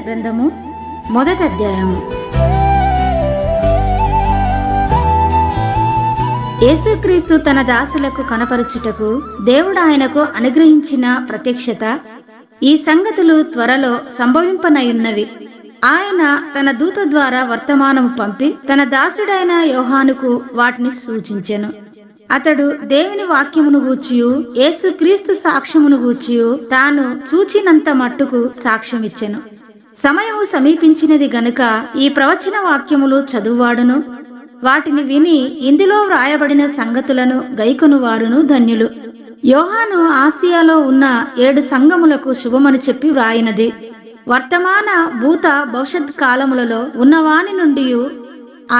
గ్రంథము 1వ అధ్యాయము. యేసుక్రీస్తు తన దాసులకు కనపరుచుటకు దేవుడు ఆయనకు అనుగ్రహించిన ప్రత్యక్షత ఈ సంగతులు త్వరలో సంభవింపనయున్నవి. ఆయన తన దూత ద్వారా వర్తమానము పంపి తన దాసుడైన యోహానుకు వాటిని సూచించెను. అతడు దేవుని వాక్యమును గూర్చియు యేసుక్రీస్తు సాక్ష్యమును గూర్చియు తాను చూచినంత మట్టుకు సాక్ష్యమిచ్చెను. సమయము సమీపించినది గనుక ఈ ప్రవచన వాక్యములు చదువువాడును వాటిని విని ఇందులో వ్రాయబడిన సంగతులను గైకొను వారును ధన్యులు. యోహాను ఆసియాలో ఉన్న 7 సంఘములకు శుభమని చెప్పి వ్రాయినది. వర్తమాన భూత భవిష్యత్ కాలములలో ఉన్నవాని నుండి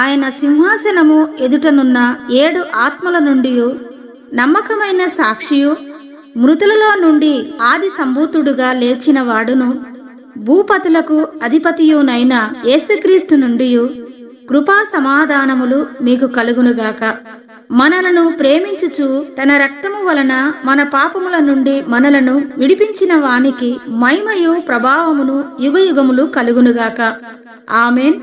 ఆయన సింహాసనము ఎదుటనున్న 7 ఆత్మల నుండి నమ్మకమైన సాక్షియు మృతులలో నుండి ఆది సంభూతుడుగా లేచిన వాడును భూపతులకు అధిపతియునైన యేసుక్రీస్తు నుండి కృపా సమాధానములు మీకు కలుగునుగాక. మనలను ప్రేమించుచు తన రక్తము వలన మన పాపముల నుండి మనలను విడిపించిన వానికి మహిమయు ప్రభావమును యుగయుగములు కలుగునుగాక. ఆమేన్.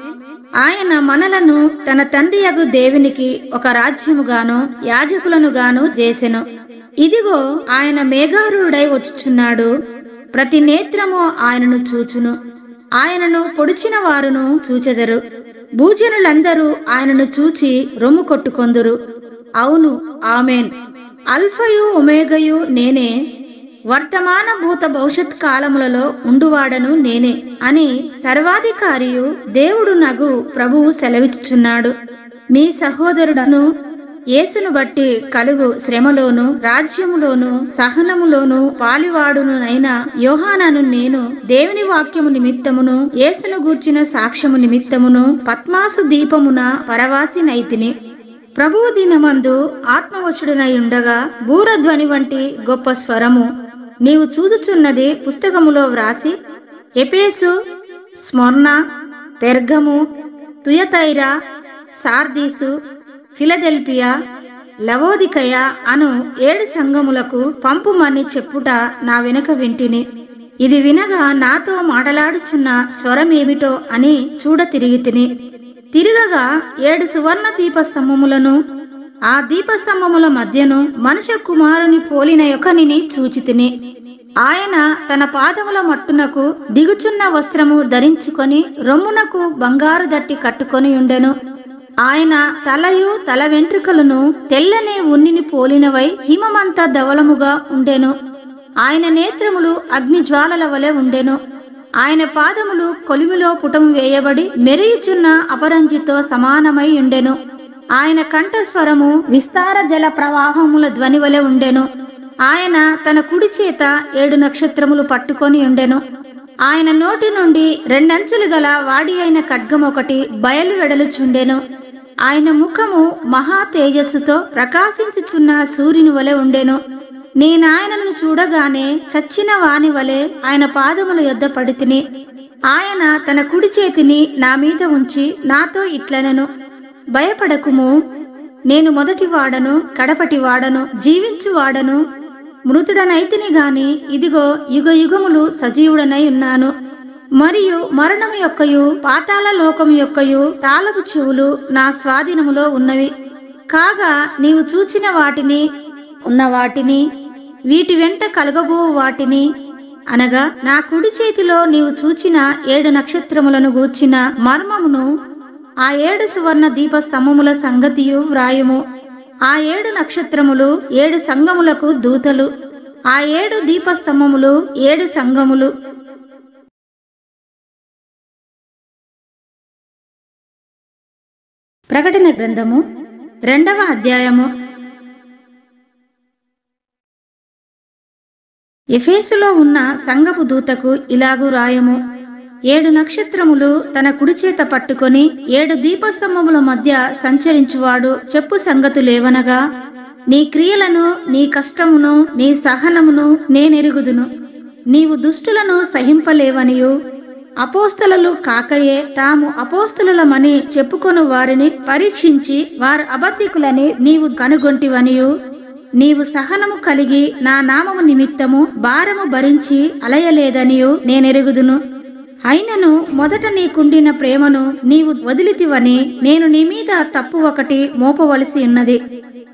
ఆయన మనలను తన తండ్రియగు దేవునికి ఒక రాజ్యముగాను యాజకులనుగాను చేసెను. ఇదిగో ఆయన మేఘారూఢుడై వచ్చుచున్నాడు. ప్రతి నేత్రము ఆయనను చూచును. ఆయనను పొడిచిన వారును చూచెదరు. భూజనులందరూ ఆయనను చూచి రొమ్ము కొట్టుకొందురు. అవును, ఆమేన్. అల్ఫయు ఒమేగయు నేనే, వర్తమాన భూత భవిష్యత్ కాలములలో ఉండువాడను నేనే అని సర్వాధికారియు దేవుడు నగు ప్రభువు సెలవిచ్చుచున్నాడు. మీ సహోదరుడను యేసును బట్టి కలుగు శ్రమలోను రాజ్యములోను సహనములోను పాలివాడునైన యోహానను నేను దేవుని వాక్యము నిమిత్తమును యేసును గూర్చిన సాక్ష్యము నిమిత్తమును పద్మాసు దీపమున పరవాసినైతిని. ప్రభువు దినమందు ఆత్మవశుడనై ఉండగా బూరధ్వని వంటి గొప్ప స్వరము నీవు చూచుచున్నది పుస్తకములో వ్రాసి Ephesus, Smyrna, Pergamum, Thyatira, Sardis, Philadelphia, Laodicea అను 7 సంఘములకు పంపుమని చెప్పుట నా వెనుక వింటిని. ఇది వినగా నాతో మాటలాడుచున్న స్వరమేమిటో అని చూడ తిరిగితిని. తిరగగా 7 సువర్ణ దీపస్తంభములను ఆ దీపస్తంభముల మధ్యను మనుష్య కుమారుని పోలిన యొకనిని చూచితిని. ఆయన తన పాదముల మట్టునకు దిగుచున్న వస్త్రము ధరించుకొని రొమ్మునకు బంగారు దట్టి కట్టుకొని ఉండెను. ఆయన తలయు తల వెంట్రుకలను తెల్లని ఉన్నిని పోలినవై హిమమంత ధవలముగా ఉండెను. ఆయన నేత్రములు అగ్ని జ్వాలల వలె ఉండెను. ఆయన పాదములు కొలిమిలో పుటము వేయబడి మెరియుచున్న అపరంజితో సమానమై ఉండెను. ఆయన కంఠస్వరము విస్తార జల ప్రవాహముల ధ్వని వలె ఉండెను. ఆయన తన కుడి చేత 7 నక్షత్రములు పట్టుకొని ఉండెను. ఆయన నోటి నుండి 2 అంచులు గల వాడి అయిన ఖడ్గమొకటి బయలు వెడలుచుండెను. ఆయన ముఖము మహా తేజస్సుతో ప్రకాశించుచున్న సూర్యుని వలె ఉండెను. నేనాయనను చూడగానే చచ్చిన వాని వలె ఆయన పాదముల యొద్ద పడితిని. ఆయన తన కుడి చేతిని నా మీద ఉంచి నాతో ఇట్లనెను, భయపడకుము, నేను మొదటి వాడను కడపటి వాడను జీవించువాడను. మృతుడనైతిని గాని ఇదిగో యుగయుగములు సజీవుడనై ఉన్నాను. మరియు మరణము యొక్కయు పాతాళ లోకము యొక్కయు తాళపు చెవులు నా స్వాధీనములో ఉన్నవి. కాగా నీవు చూచిన వాటిని ఉన్న వాటిని వీటి వెంట కలగబో వాటిని అనగా నా కుడి చేతిలో నీవు చూచిన 7 నక్షత్రములను గూర్చిన మర్మమును ఆ 7 సువర్ణ దీపస్తంభముల సంగతియు వ్రాయుము. ఆ 7 నక్షత్రములు 7 సంఘములకు దూతలు. ఆ 7 దీపస్తంభములు 7 సంఘములు. ప్రకటన గ్రంథము 2వ అధ్యాయము. ఎఫెసులో ఉన్న సంఘపు దూతకు ఇలాగు రాయము. 7 నక్షత్రములు తన కుడి చేత పట్టుకొని 7 దీపస్తంభముల మధ్య సంచరించువాడు చెప్పు సంగతులేవనగా, నీ క్రియలను నీ కష్టమును నీ సహనమును నేనెరుగుదును. నీవు దుష్టులను సహింపలేవనియు అపోస్తలులు కాకయే తాము అపోస్తలులమని చెప్పుకొను వారిని పరీక్షించి వారు అబద్ధికులని నీవు కనుగొంటివనియు నీవు సహనము కలిగి నా నామము నిమిత్తము భారము భరించి అలయలేదనియు నేనెరుగుదును. అయినను మొదట నీకుండిన ప్రేమను నీవు వదిలితివని నేను నీ మీద తప్పు ఒకటి మోపవలసి ఉన్నది.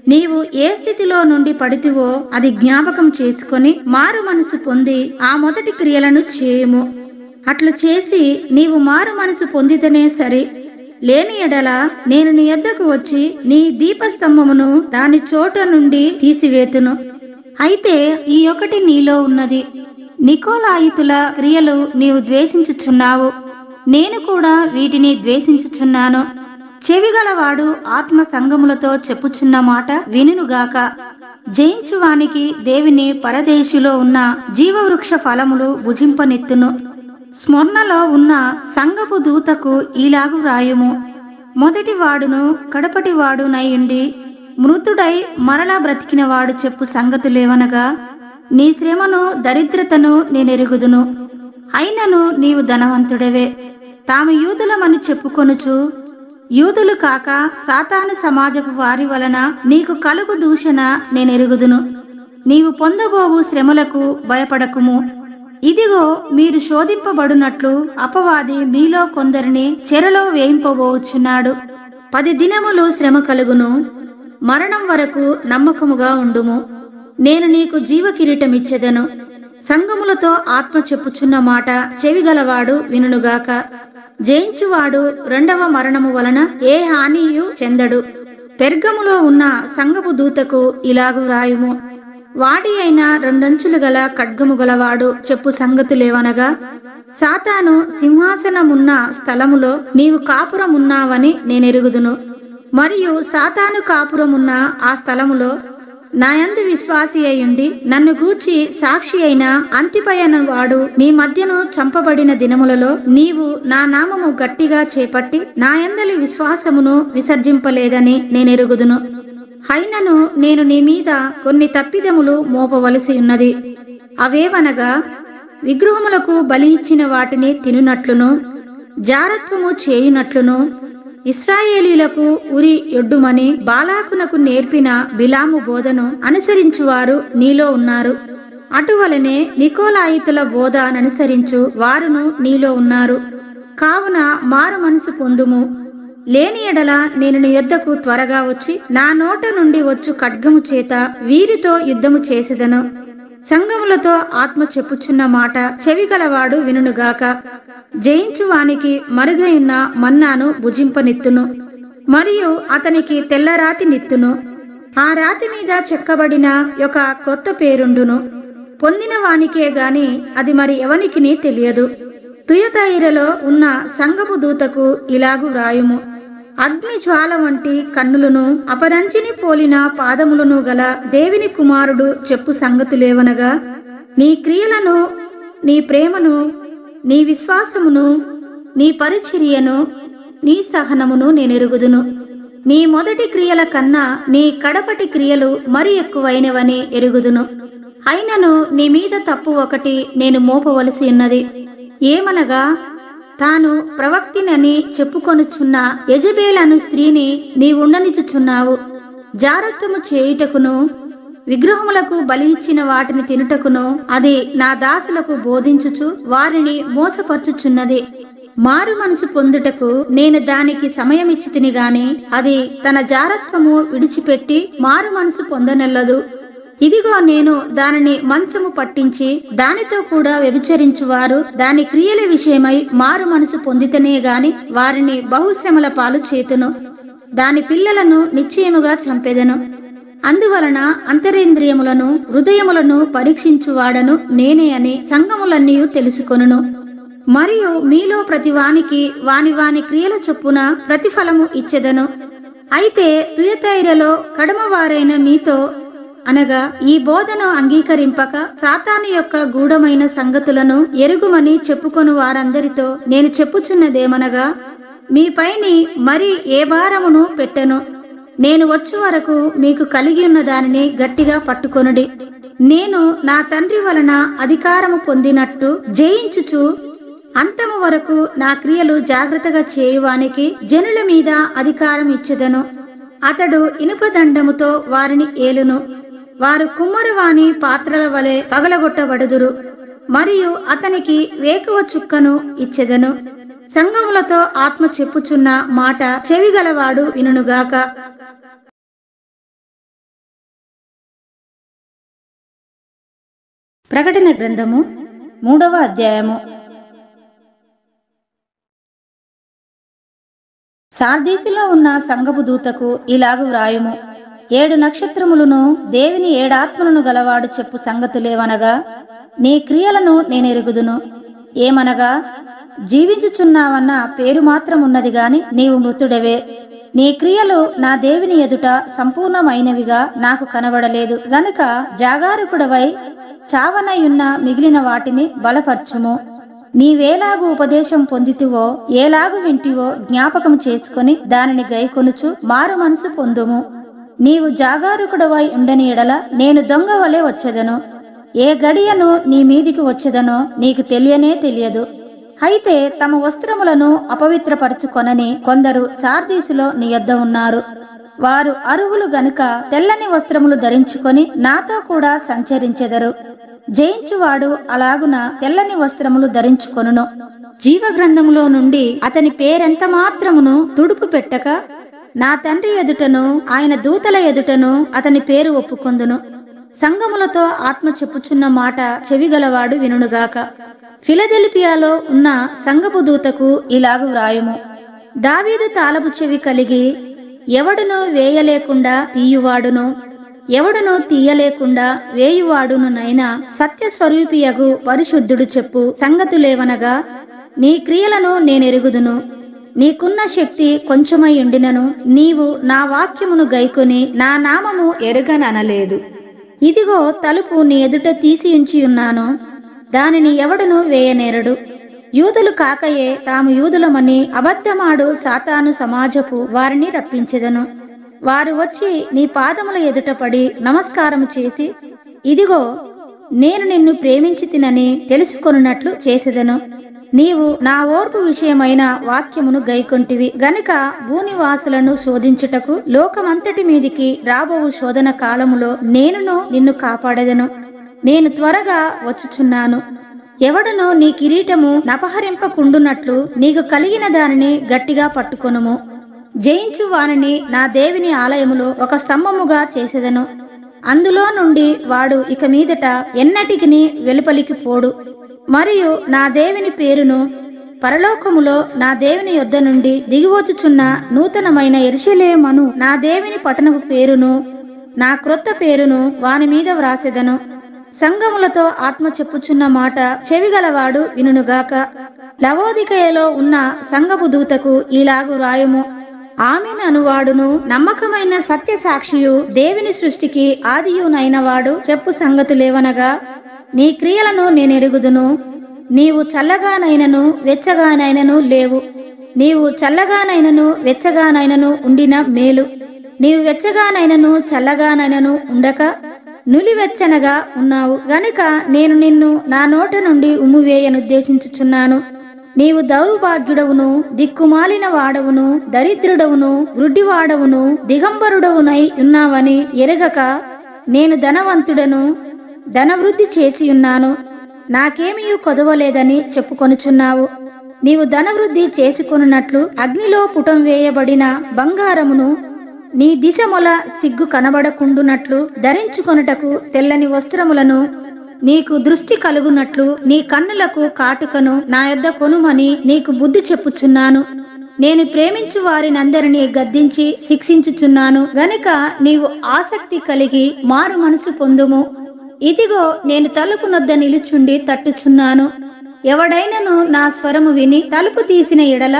నీవు ఏ స్థితిలో నుండి పడితివో అది జ్ఞాపకం చేసుకొని మారు మనసు పొంది ఆ మొదటి క్రియలను చేయుము. అట్లు చేసి నీవు మారు మనసు పొందితేనే సరి. లేని ఎడల నేను నీ యొద్దకు వచ్చి నీ దీపస్తంభమును దాని చోట నుండి తీసివేతును. అయితే ఈ ఒకటి నీలో ఉన్నది, నికోలాయితుల క్రియలు నీవు ద్వేషించుచున్నావు, నేను కూడా వీటిని ద్వేషించుచున్నాను. చెవిగలవాడు ఆత్మ సంగములతో చెప్పుచున్న మాట వినుగాక. జయించువానికి దేవుని పరదేశిలో ఉన్న జీవవృక్ష ఫలములు భుజింపనెత్తును. స్మరణలో ఉన్న సంగపు దూతకు ఈలాగు వ్రాయుము: మొదటి వాడును కడపటి వాడునయుండి మృతుడై మరలా బ్రతికినవాడు చెప్పు సంగతులేవనగా, నీ శ్రమను దరిద్రతను నేనెరుగుదును. అయినను నీవు ధనవంతుడవే. తాము యూదులమని చెప్పుకొనుచు యూదులు కాక సాతాను సమాజపు వారి వలన నీకు కలుగు దూషణ నేనెరుగుదును. నీవు పొందబోవు శ్రమలకు భయపడకుము. ఇదిగో, మీరు శోధింపబడునట్లు అపవాది మీలో కొందరిని చెరలో వేయింపబోచున్నాడు. 10 దినములు శ్రమ కలుగును. మరణం వరకు నమ్మకముగా ఉండుము. నేను నీకు జీవ కిరీటమిచ్చెదను. సంగములతో ఆత్మ చెప్పుచున్న మాట చెవిగలవాడు వినుగాక. జయించువాడు రెండవ మరణము వలన ఏ హానియు చెందడు. పెర్గములో ఉన్న సంగపు దూతకు ఇలాగు వ్రాయుము: వాడి అయిన 2 అంచులు గల ఖడ్గము గలవాడు చెప్పు సంగతులేవనగా, సాతాను సింహాసనమున్న స్థలములో నీవు కాపురమున్నావని నేనెరుగుదును. మరియు సాతాను కాపురమున్న ఆ స్థలములో నాయందు విశ్వాసి అయ్యుండి నన్ను గూర్చి సాక్షి అయిన అంతిపయన వాడు మీ మధ్యను చంపబడిన దినములలో నీవు నా నామము గట్టిగా చేపట్టి నాయందలి విశ్వాసమును విసర్జింపలేదని నేనెరుగుదును. అయినను నేను నీ మీద కొన్ని తప్పిదములు మోపవలసి ఉన్నది. అవేవనగా, విగ్రహములకు బలి ఇచ్చిన వాటిని తినునట్లును, జారత్వము చేయునట్లును, ఇశ్రాయేలీలకు ఉరి యొడ్డుమని బాలాకునకు నేర్పిన బిలాము బోధను అనుసరించువారు నీలో ఉన్నారు. అటువలనే నికోలాయితుల బోధ అనుసరించు వారును నీలో ఉన్నారు. కావున మారు మనసు పొందుము. లేని ఎడల నేను నీ యొద్దకు త్వరగా వచ్చి నా నోట నుండి వచ్చు ఖడ్గము చేత వీరితో యుద్ధము చేసేదను. సంగములతో ఆత్మ చెప్పుచున్న మాట చెవిగలవాడు వినుగాక. జయించువానికి మరుగైన మన్నాను భుజింపనిత్తును, మరియు అతనికి తెల్లరాతి నిత్తును. ఆ రాతి మీద చెక్కబడిన ఒక కొత్త పేరుండును. పొందిన వానికే గాని అది మరి ఎవనికిని తెలియదు. తుయతైరలో ఉన్న సంగపు దూతకు ఇలాగు వ్రాయుము: అగ్ని జ్వాల వంటి కన్నులను అపరంచిని పోలిన పాదములను గల దేవుని కుమారుడు చెప్పు సంగతులేవనగా, నీ క్రియలను, నీ ప్రేమను, నీ విశ్వాసమును, నీ పరిచర్యను, నీ సహనమును నేనెరుగుదును. నీ మొదటి క్రియల కన్నా నీ కడపటి క్రియలు మరి ఎక్కువైనవని ఎరుగుదును. అయినను నీ మీద తప్పు ఒకటి నేను మోపవలసి ఉన్నది. ఏమనగా, తాను ప్రవక్తినని చెప్పుకొనుచున్న యెజబేలను స్త్రీని నీవుండనిచుచున్నావు. జారత్వము చేయుటకును విగ్రహములకు బలి ఇచ్చిన వాటిని తినుటకును అది నా దాసులకు బోధించుచు వారిని మోసపరచుచున్నది. మారు మనసు పొందుటకు నేను దానికి సమయమిచ్చితిని గాని అది తన జారత్వము విడిచిపెట్టి మారు మనసు పొందనెల్లదు. ఇదిగో, నేను దానిని మంచము పట్టించి దానితో కూడా వ్యభిచరించువారు దాని క్రియల విషయమై మారు మనసు పొందితేనే గాని వారిని బహుశ్రమల పాలు చేతును. దాని పిల్లలను నిశ్చయముగా చంపెదను. అందువలన అంతరేంద్రియములను హృదయములను పరీక్షించువాడను నేనే అని సంఘములన్నీ తెలుసుకొనును. మరియు మీలో ప్రతి వానికి వాని వాని క్రియల చొప్పున ప్రతిఫలము ఇచ్చెదను. అయితే తుయతైరలో కడమవారైన మీతో అనగా ఈ బోధను అంగీకరింపక సాతాను యొక్క గూఢమైన సంగతులను ఎరుగుమని చెప్పుకొను వారందరితో నేను చెప్పుచున్నదేమనగా, మీపైని మరి ఏ భారమును పెట్టెను. నేను వచ్చు వరకు మీకు కలిగి ఉన్న దానిని గట్టిగా పట్టుకొనుడి. నేను నా తండ్రి వలన అధికారము పొందినట్టు జయించుచు అంతము వరకు నా క్రియలు జాగ్రత్తగా చేయువానికి జనుల మీద అధికారం ఇచ్చెదను. అతడు ఇనుపదండముతో వారిని ఏలును. వారు కుమ్మరివాని పాత్రల వలె పగలగొట్టబడుదురు. మరియు అతనికి వేకువ చుక్కను ఇచ్చెదను. సంఘములతో ఆత్మ చెప్పుచున్న మాట చెవిగలవాడు వినుగాక. ప్రకటన గ్రంథము 3వ అధ్యాయము. సార్దీసులో ఉన్న సంఘపు దూతకు ఇలాగు వ్రాయుము: 7 నక్షత్రములను దేవుని 7 ఆత్మలను గలవాడు చెప్పు సంగతులేవనగా, నీ క్రియలను నేనెరుగుదును. ఏమనగా, జీవించుచున్నావన్న పేరు మాత్రమున్నది గాని నీవు మృతుడవే. నీ క్రియలు నా దేవుని ఎదుట సంపూర్ణమైనవిగా నాకు కనబడలేదు గనుక జాగారకుడవై చావనయున్న మిగిలిన వాటిని బలపర్చుము. నీవేలాగు ఉపదేశం పొందితివో, ఏలాగు వింటివో జ్ఞాపకం చేసుకొని దానిని గైకొనుచు మారు మనసు పొందుము. నీవు జాగారకుడవై ఉండని ఎడల నేను దొంగ వలె వచ్చెదను. ఏ గడియను నీ మీదికి వచ్చెదనో నీకు తెలియనే తెలియదు. అయితే తమ వస్త్రములను అపవిత్రపరచుకొనని కొందరు సార్దీసులో నీ యొద్ద ఉన్నారు. వారు అర్హులు గనుక తెల్లని వస్త్రములు ధరించుకొని నాతో కూడా సంచరించెదరు. జయించువాడు అలాగున తెల్లని వస్త్రములు ధరించుకొనును. జీవగ్రంథములో నుండి అతని పేరెంత మాత్రమును తుడుపు పెట్టక నా తండ్రి ఎదుటను ఆయన దూతల ఎదుటను అతని పేరు ఒప్పుకొందును. సంఘములతో ఆత్మ చెప్పుచున్న మాట చెవిగలవాడు వినుగాక. ఫిలదెల్ఫియాలో ఉన్న సంఘపు దూతకు ఇలాగు వ్రాయుము: దావీదు తాళపు చెవి కలిగి ఎవడునూ వేయలేకుండా తీయువాడును, ఎవడునూ తీయలేకుండా వేయువాడునునైనా సత్యస్వరూపియగు పరిశుద్ధుడు చెప్పు సంగతులేవనగా, నీ క్రియలను నేనెరుగుదును. నీకున్న శక్తి కొంచెమై ఉండినను నీవు నా వాక్యమును గైకొని నా నామము ఎరుగననలేదు. ఇదిగో తలుపు నీ ఎదుట తీసి ఉంచి ఉన్నాను, దానిని ఎవడునూ వేయనేరడు. యూదులు కాకయే తాము యూదులమని అబద్ధమాడు సాతాను సమాజపు వారిని రప్పించెదను. వారు వచ్చి నీ పాదముల ఎదుట పడి నమస్కారము చేసి, ఇదిగో నేను నిన్ను ప్రేమించి తినని తెలుసుకొనున్నట్లు చేసెదను. నీవు నా ఓర్పు విషయమైన వాక్యమును గైకొంటివి గనుక భూనివాసులను శోధించుటకు లోకమంతటి మీదికి రాబోవు శోధన కాలములో నేనును నిన్ను కాపాడెదను. నేను త్వరగా వచ్చుచున్నాను. ఎవడునో నీ కిరీటము నపహరింపకుండునట్లు నీకు కలిగిన దానిని గట్టిగా పట్టుకొనుము. జయించు వానిని నా దేవుని ఆలయములో ఒక స్తంభముగా చేసెదను. అందులో నుండి వాడు ఇక మీదట ఎన్నటికిని వెలుపలికి పోడు. మరియు నా దేవుని పేరును, పరలోకములో నా దేవుని యొద్ద నుండి దిగివచ్చుచున్న నూతనమైన యెరూషలేమను నా దేవుని పట్టణపు పేరును, నా క్రొత్త పేరును వాని మీద వ్రాసెదను. సంఘములతో ఆత్మ చెప్పుచున్న మాట చెవిగలవాడు వినుగాక. లవోదికయలో ఉన్న సంఘపు దూతకు ఇలాగు రాయుము: ఆమెను అనువాడును నమ్మకమైన సత్య సాక్షియు దేవుని సృష్టికి ఆదియునైన వాడు చెప్పు సంగతులేవనగా, నీ క్రియలను నేనెరుగుదును. నీవు చల్లగానైనను వెచ్చగానైనను లేవు. నీవు చల్లగానైనను వెచ్చగానైనను ఉండిన మేలు. నీవు వెచ్చగానైనను చల్లగానైనను ఉండక నులివెచ్చనగా ఉన్నావు గనుక నేను నిన్ను నా నోట నుండి ఉమ్మివేయనుద్దేశించుచున్నాను. నీవు దౌర్భాగ్యుడవును, దిక్కుమాలిన వాడవును, దరిద్రుడవును, గ్రుడ్డివాడవును, దిగంబరుడవునై ఉన్నావని ఎరగక నేను ధనవంతుడను, ధనవృద్ధి చేసి ఉన్నాను, నాకేమీ కొదవలేదని చెప్పుకొనుచున్నావు. నీవు ధనవృద్ధి చేసుకొనున్నట్లు అగ్నిలో పుటం వేయబడిన బంగారమును నీ దిశముల సిగ్గు కనబడకుండునట్లు ధరించుకొనుటకు తెల్లని వస్త్రములను, నీకు దృష్టి కలుగునట్లు నీ కన్నులకు కాటుకను నా యొద్ద కొనుమని నీకు బుద్ధి చెప్పుచున్నాను. నేను ప్రేమించు వారినందరినీ గద్దించి శిక్షించుచున్నాను గనుక నీవు ఆసక్తి కలిగి మారు మనసు పొందుము. ఇదిగో నేను తలుపు నొద్ద నిలుచుండి తట్టుచున్నాను. ఎవడైనను నా స్వరము విని తలుపు తీసిన ఎడల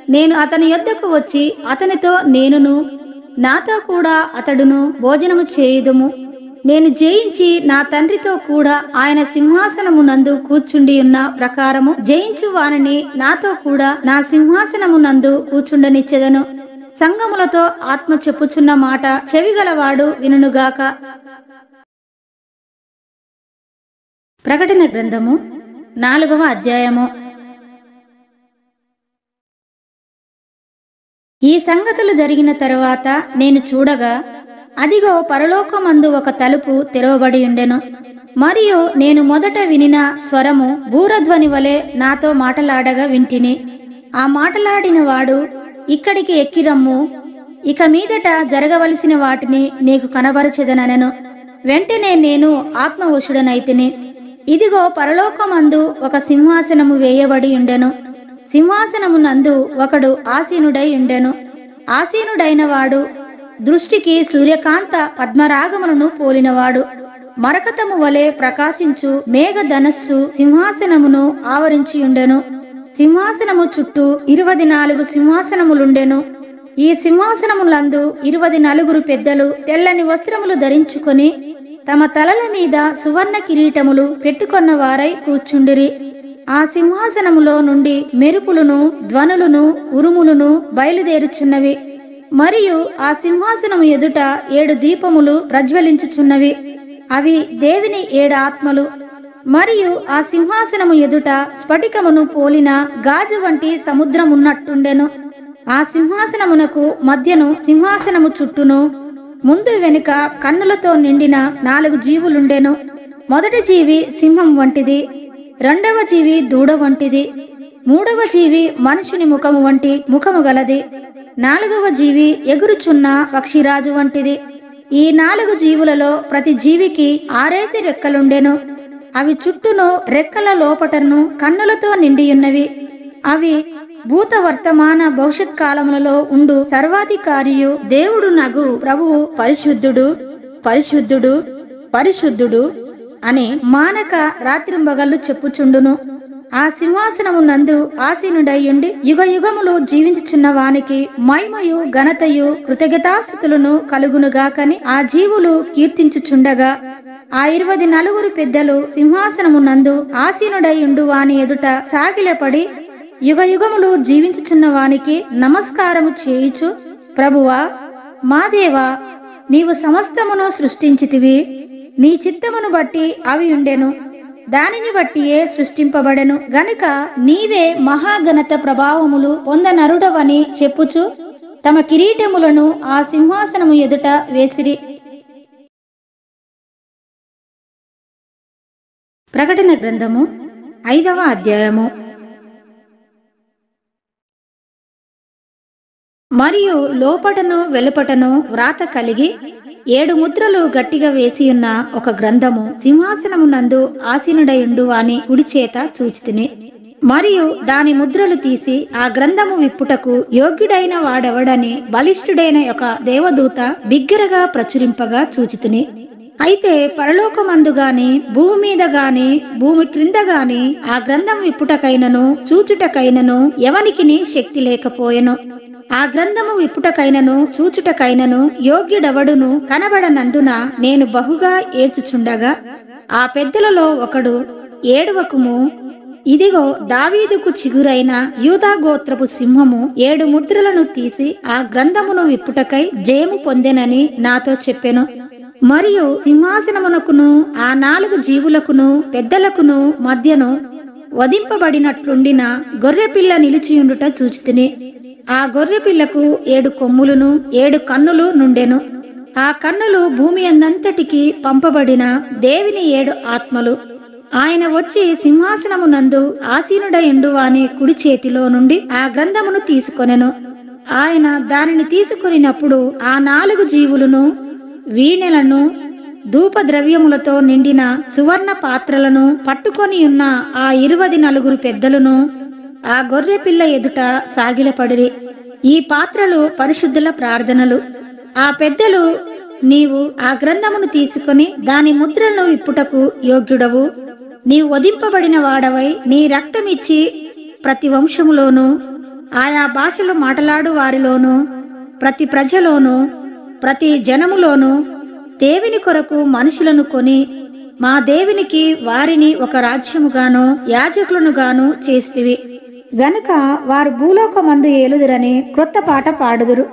నేను అతని యొద్దకు వచ్చి అతనితో నేనును నాతో కూడా అతడును భోజనము చేయుదుము. నేను జయించి నా తండ్రితో కూడా ఆయన సింహాసనమునందు కూర్చుండి ఉన్న ప్రకారము జయించు వానిని నాతో కూడా నా సింహాసనమునందు కూర్చుండనిచ్చెదను. సంఘములతో ఆత్మ చెప్పుచున్న మాట చెవిగలవాడు వినుగాక. ప్రకటన గ్రంథము 4వ అధ్యాయము. ఈ సంగతులు జరిగిన తరువాత నేను చూడగా, అదిగో పరలోకమందు ఒక తలుపు తెరవబడి ఉండెను. మరియు నేను మొదట వినిన స్వరము బూరధ్వని వలె నాతో మాటలాడగా వింటిని. ఆ మాటలాడిన వాడు, ఇక్కడికి ఎక్కిరమ్ము, ఇక మీదట జరగవలసిన వాటిని నీకు కనబరచెదనెను. వెంటనే నేను ఆత్మవశుడనైతిని. ఇదిగో, పరలోకమందు ఒక సింహాసనము వేయబడి ఉండెను. సింహాసనమునందు ఒకడు ఆసీనుడై ఉండెను. ఆసీనుడైన వాడు దృష్టికి సూర్యకాంత పద్మరాగములను పోలినవాడు. మరకతము వలె ప్రకాశించు మేఘధనస్సు సింహాసనమును ఆవరించి ఉండెను. సింహాసనము చుట్టూ 24 సింహాసనములుండెను. ఈ సింహాసనములందు 24 పెద్దలు తెల్లని వస్త్రములు ధరించుకొని తమ తలల మీద సువర్ణ కిరీటములు పెట్టుకొన్న వారై కూర్చుండిరి. ఆ సింహాసనములో నుండి మెరుపులును ధ్వనులును ఉరుములును బయలుదేరుచున్నవి. మరియు ఆ సింహాసనము ఎదుట 7 దీపములు ప్రజ్వలించుచున్నవి. అవి దేవుని 7 ఆత్మలు. మరియు ఆ సింహాసనము ఎదుట స్ఫటికమును పోలిన గాజు వంటి సముద్రమున్నట్టుండెను. ఆ సింహాసనమునకు మధ్యను సింహాసనము చుట్టూను ముందు వెనుక కన్నులతో నిండిన 4 జీవులుండెను. మొదటి జీవి సింహం వంటిది, రెండవ జీవి దూడ వంటిది, మూడవ జీవి మనుషుని ముఖము వంటి ముఖము గలది, నాలుగవ జీవి ఎగురుచున్న పక్షిరాజు వంటిది. ఈ 4 జీవులలో ప్రతి జీవికి 6 రెక్కలుండెను. అవి చుట్టూను రెక్కల లోపటను కన్నులతో నిండియున్నవి. అవి భూత వర్తమాన భవిష్యత్ కాలములలో ఉండు సర్వాధికారియు దేవుడు నగు ప్రభువు పరిశుద్ధుడు, పరిశుద్ధుడు, పరిశుద్ధుడు అని మానక రాత్రింబగళ్ళు చెప్పుచుండును. ఆ సింహాసనము నందు ఆసీనుడయ్యుండి యుగ యుగములు జీవించుచున్న వానికి మహిమయు ఘనతయు కృతజ్ఞతాస్తుతులను కలుగునుగాకని ఆ జీవులు కీర్తించుచుండగా, ఆ 24 పెద్దలు సింహాసనము నందు ఆసీనుడయ్యుండు వాని ఎదుట సాగిలపడి యుగ యుగములు జీవించుచున్న వానికి నమస్కారము చేయుచు, ప్రభువా, మా దేవా, నీవు సమస్తమును సృష్టించితివి. నీ చిత్తమును బట్టి అవి ఉండెను, దానిని బట్టియే సృష్టింపబడెను గనుక నీవే మహాఘనత ప్రభావములు పొందనరుడవని చెప్పుచు తమ కిరీటములను ఆ సింహాసనము ఎదుట వేసిరి. ప్రకటన గ్రంథము 5వ అధ్యాయము. మరియు లోపటను వెలుపటను వ్రాత కలిగి 7 ముద్రలు గట్టిగా వేసియున్న ఒక గ్రంథము సింహాసనమునందు ఆసీనుడయుండు వాని కుడి చేత చూచితిని. మరియు దాని ముద్రలు తీసి ఆ గ్రంథము విప్పుటకు యోగ్యుడైన వాడెవడని బలిష్ఠుడైన ఒక దేవదూత బిగ్గరగా ప్రచురింపగా చూచితిని. అయితే పరలోకమందు గాని భూమి మీద గాని భూమి క్రింద గాని ఆ గ్రంథం విప్పుటకైనను చూచుటకైనను ఎవనికిని శక్తి లేకపోయెను. ఆ గ్రంథము విప్పుటకైనను చూచుటకైనను యోగ్యుడెవడును కనబడనందున నేను బహుగా ఏడ్చుచుండగా ఆ పెద్దలలో ఒకడు, ఏడవకుము, ఇదిగో దావీదుకు చిగురైన యూదా గోత్రపు సింహము 7 ముద్రలను తీసి ఆ గ్రంథమును విప్పుటకై జయము పొందెనని నాతో చెప్పెను. మరియు సింహాసనమునకును ఆ 4 జీవులకును పెద్దలకును మధ్యను వధింపబడినట్లుండిన గొర్రెపిల్ల నిలిచియుండుట చూచితిని. ఆ గొర్రెపిల్లకు 7 కొమ్ములును 7 కన్నులు నుండెను. ఆ కన్నులు భూమి అందంతటికి పంపబడిన దేవుని 7 ఆత్మలు. ఆయన వచ్చి సింహాసనమునందు ఆసీనుడయుండు వాని కుడి చేతిలో నుండి ఆ గ్రంథమును తీసుకొనెను. ఆయన దానిని తీసుకొనినప్పుడు ఆ 4 జీవులను వీణెలను ధూపద్రవ్యములతో నిండిన సువర్ణ పాత్రలను పట్టుకొని ఉన్న ఆ 24 పెద్దలను ఆ గొర్రెపిల్ల ఎదుట సాగిలపడిరి. ఈ పాత్రలు పరిశుద్ధుల ప్రార్థనలు. ఆ పెద్దలు, నీవు ఆ గ్రంథమును తీసుకొని దాని ముద్రలను విప్పుటకు యోగ్యుడవు, నీవు వధింపబడిన వాడవై నీ రక్తమిచ్చి ప్రతి వంశములోను ఆయా భాషలు మాట్లాడు వారిలోను ప్రతి ప్రజలోను ప్రతి జనములోను దేవుని కొరకు మనుషులను కొని మా దేవునికి వారిని ఒక రాజ్యముగాను యాజకులను గాను చేస్తివి గనుక వారు భూలోకమందు ఏలుదురని క్రొత్త పాట పాడుదురు.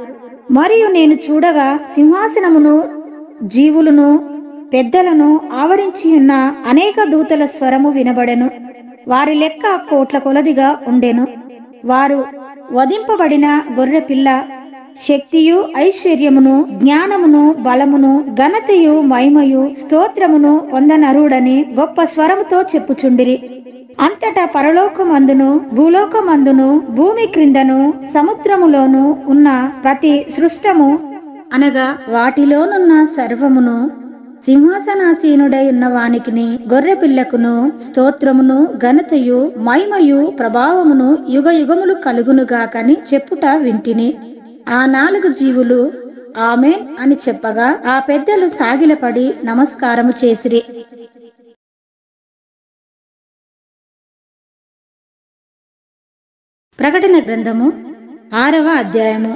మరియు నేను చూడగా సింహాసనమును జీవులను పెద్దలను ఆవరించి ఉన్న అనేక దూతల స్వరము వినబడెను. వారి లెక్క కోట్ల కొలదిగా ఉండెను. వారు వధింపబడిన గొర్రెపిల్ల శక్తియు ఐశ్వర్యమును జ్ఞానమును బలమును ఘనతయు మహిమయు స్తోత్రమును పొందనరుడని గొప్ప స్వరముతో చెప్పుచుండిరి. అంతటా పరలోకమందును భూలోకమందును భూమి క్రిందను సముద్రములోను ఉన్న ప్రతి సృష్టము అనగా వాటిలోనున్న సర్వమును సింహాసనాసీనుడై ఉన్న వానికిని గొర్రె పిల్లకును స్తోత్రమును ఘనతయు మహిమయు ప్రభావమును యుగ యుగములు కలుగునుగాకని చెప్పుట వింటిని. ఆ 4 జీవులు ఆమేన్ అని చెప్పగా ఆ పెద్దలు సాగిలపడి నమస్కారము చేసిరి. ప్రకటన గ్రంథము 6వ అధ్యాయము.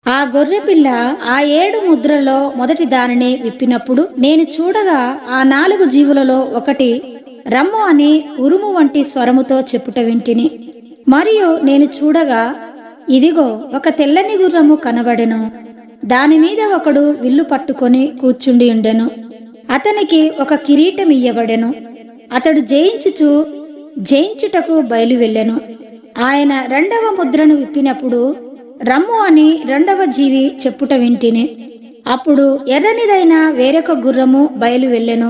ఆ గొర్రెపిల్ల ఆ 7 ముద్రలో మొదటి దానిని విప్పినప్పుడు నేను చూడగా ఆ 4 జీవులలో ఒకటి రమ్ము అని ఉరుము వంటి స్వరముతో చెప్పుట వింటిని. మరియు నేను చూడగా ఇదిగో ఒక తెల్లని గుర్రము కనబడెను. దాని మీద ఒకడు విల్లు పట్టుకొని కూర్చుండి ఉండెను. అతనికి ఒక కిరీటం ఇయ్యబడెను. అతడు జయించుటకు బయలు వెళ్ళెను. ఆయన 2వ ముద్రను విప్పినప్పుడు రమ్ము అని 2వ జీవి చెప్పుట వింటిని. అప్పుడు ఎర్రనిదైన వేరొక గుర్రము బయలు వెళ్ళెను.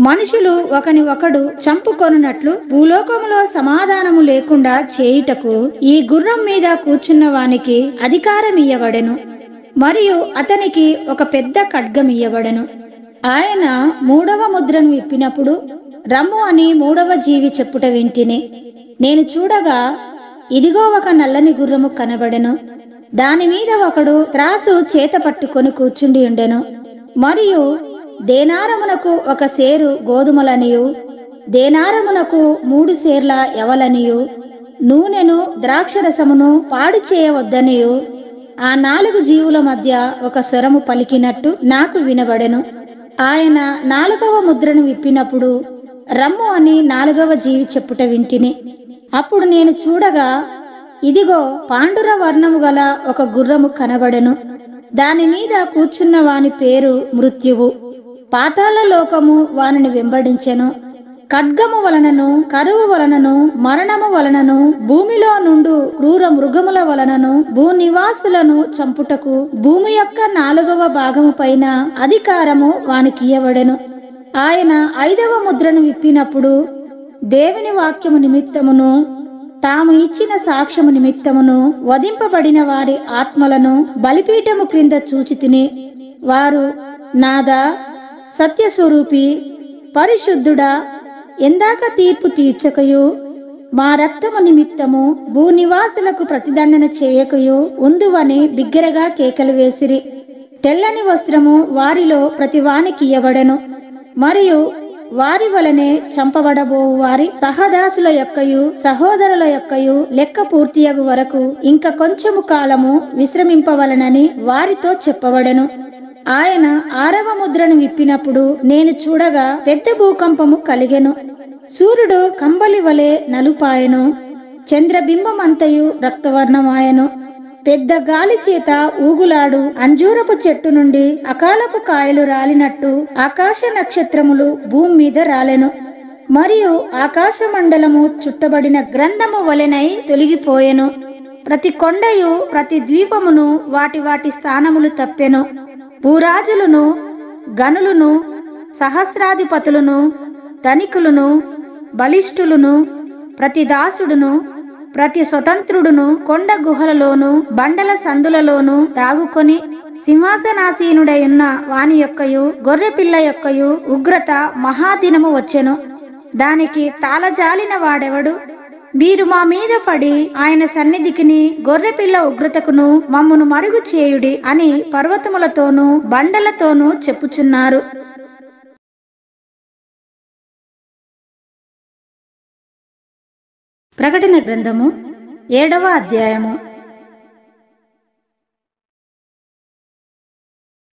మనుషులు ఒకని ఒకడు చంపుకొనున్నట్లు భూలోకములో సమాధానము లేకుండా చేయుటకు ఈ గుర్రం మీద కూర్చున్న వానికి అధికారం ఇయ్యబడెను. మరియు అతనికి ఒక పెద్ద ఖడ్గం ఇయ్యబడెను. ఆయన 3వ ముద్రను విప్పినప్పుడు రమ్ము అని 3వ జీవి చెప్పుట వింటిని. నేను చూడగా ఇదిగో ఒక నల్లని గుర్రము కనబడెను. దాని మీద ఒకడు త్రాసు చేత పట్టుకొని కూర్చుండి ఉండెను. మరియు దేనారమునకు 1 సేరు గోధుమలనియు దేనారమునకు 3 సేర్ల యవలనియు నూనెను ద్రాక్షరసమును పాడు చేయవద్దనియు ఆ 4 జీవుల మధ్య ఒక స్వరము పలికినట్టు నాకు వినబడెను. ఆయన 4వ ముద్రను విప్పినప్పుడు రమ్ము అని 4వ జీవి చెప్పుట వింటిని. అప్పుడు నేను చూడగా ఇదిగో పాండుర వర్ణము గల ఒక గుర్రము కనబడెను. దాని మీద కూర్చున్న వాని పేరు మృత్యువు. పాతాళ లోకము వానిని వెంబడించెను. ఖడ్గము వలనను కరువు వలనను మరణము వలనను భూమిలో నుండు క్రూర మృగముల వలనను భూనివాసులను చంపుటకు భూమి యొక్క 4వ భాగము పైన అధికారము వానికియ్యబడెను. ఆయన 5వ ముద్రను విప్పినప్పుడు దేవుని వాక్యము నిమిత్తమును తాము ఇచ్చిన సాక్ష్యము నిమిత్తమును వధింపబడిన వారి ఆత్మలను బలిపీఠము క్రింద చూచితిని. వారు నాదా సత్యస్వరూపి పరిశుద్ధుడా ఎందాక తీర్పు తీర్చకయు మా రక్తము నిమిత్తము భూనివాసులకు ప్రతిదండన చేయకయు ఉందువని బిగ్గరగా కేకలు వేసిరి. తెల్లని వస్త్రము వారిలో ప్రతివానికి ఇయ్యబడెను. మరియు వారి వలనే చంపబడబోవు వారి సహదాసుల యొక్కయు సహోదరుల యొక్కయు లెక్క పూర్తియగు వరకు ఇంక కొంచెము కాలము విశ్రమింపవలనని వారితో చెప్పబడెను. ఆయన 6వ ముద్రను విప్పినప్పుడు నేను చూడగా పెద్ద భూకంపము కలిగెను. సూర్యుడు కంబలి వలె నలుపాయెను. చంద్రబింబమంతయు రక్తవర్ణమాయెను. పెద్ద గాలి చేత ఊగులాడు అంజూరపు చెట్టు నుండి అకాలపు కాయలు రాలినట్టు ఆకాశ నక్షత్రములు భూమి మీద రాలెను. మరియు ఆకాశ మండలము చుట్టబడిన గ్రంథము వలెనై తొలగిపోయెను. ప్రతి కొండయు ప్రతి ద్వీపమును వాటి వాటి స్థానములు తప్పెను. భూరాజులను గనులను సహస్రాధిపతులను ధనికులను బలిష్ఠులను ప్రతి దాసుడును ప్రతి స్వతంత్రుడును కొండ గుహలలోను బండల సందులలోను దాగుకొని సింహాసనాసీనుడై ఉన్న వాని యొక్కయు గొర్రెపిల్ల యొక్కయు ఉగ్రత మహాదినము వచ్చెను. దానికి తాళజాలిన వాడెవడు? మీరు మా మీద పడి ఆయన సన్నిధికిని గొర్రెపిల్ల ఉగ్రతకును మమ్మును మరుగు చేయుడి అని పర్వతములతోనూ బండలతోనూ చెప్పుచున్నారు. ప్రకటన గ్రంథము 7వ అధ్యాయము.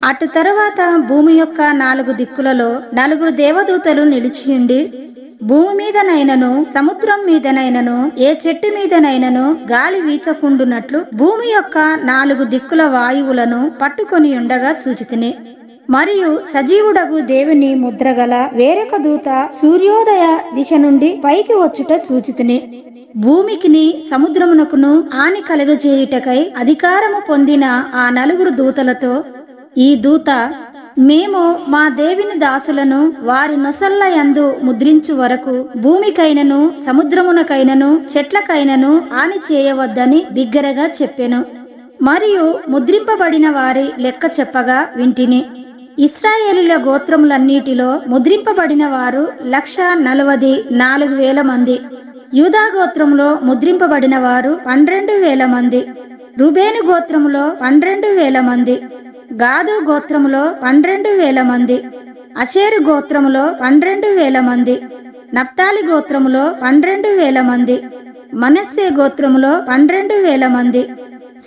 అటు తరువాత భూమి యొక్క 4 దిక్కులలో 4 దేవదూతలు నిలిచియుండి భూమి మీదనైనను సముద్రం మీదనైనను ఏ చెట్టు మీదనైనను గాలి వీచకుండునట్లు భూమి యొక్క 4 దిక్కుల వాయువులను పట్టుకొని ఉండగా చూచితిని. మరియు సజీవుడగు దేవుని ముద్రగల వేరొక దూత సూర్యోదయ దిశ నుండి పైకి వచ్చుట చూచితిని. భూమికిని సముద్రమునకును హాని కలుగజేయుటకై అధికారము పొందిన ఆ నలుగురు దూతలతో ఈ దూత, మేము మా దేవుని దాసులను వారి నొసళ్ళ యందు ముద్రించు వరకు భూమికైనను సముద్రమునకైనను చెట్లకైనను హాని చేయవద్దని బిగ్గరగా చెప్పెను. మరియు ముద్రింపబడిన వారి లెక్క చెప్పగా వింటిని. ఇశ్రాయేలీల గోత్రములన్నిటిలో ముద్రింపబడిన వారు 144,000 మంది. యూదా గోత్రములో ముద్రింపబడిన వారు 12,000 మంది. రుబేను గోత్రములో 12,000 మంది. గాదు గోత్రములో 12,000 మంది. అషేరు గోత్రములో 12,000 మంది. నప్తాలి గోత్రములో 12,000 మంది. మనస్సే గోత్రములో 12,000 మంది.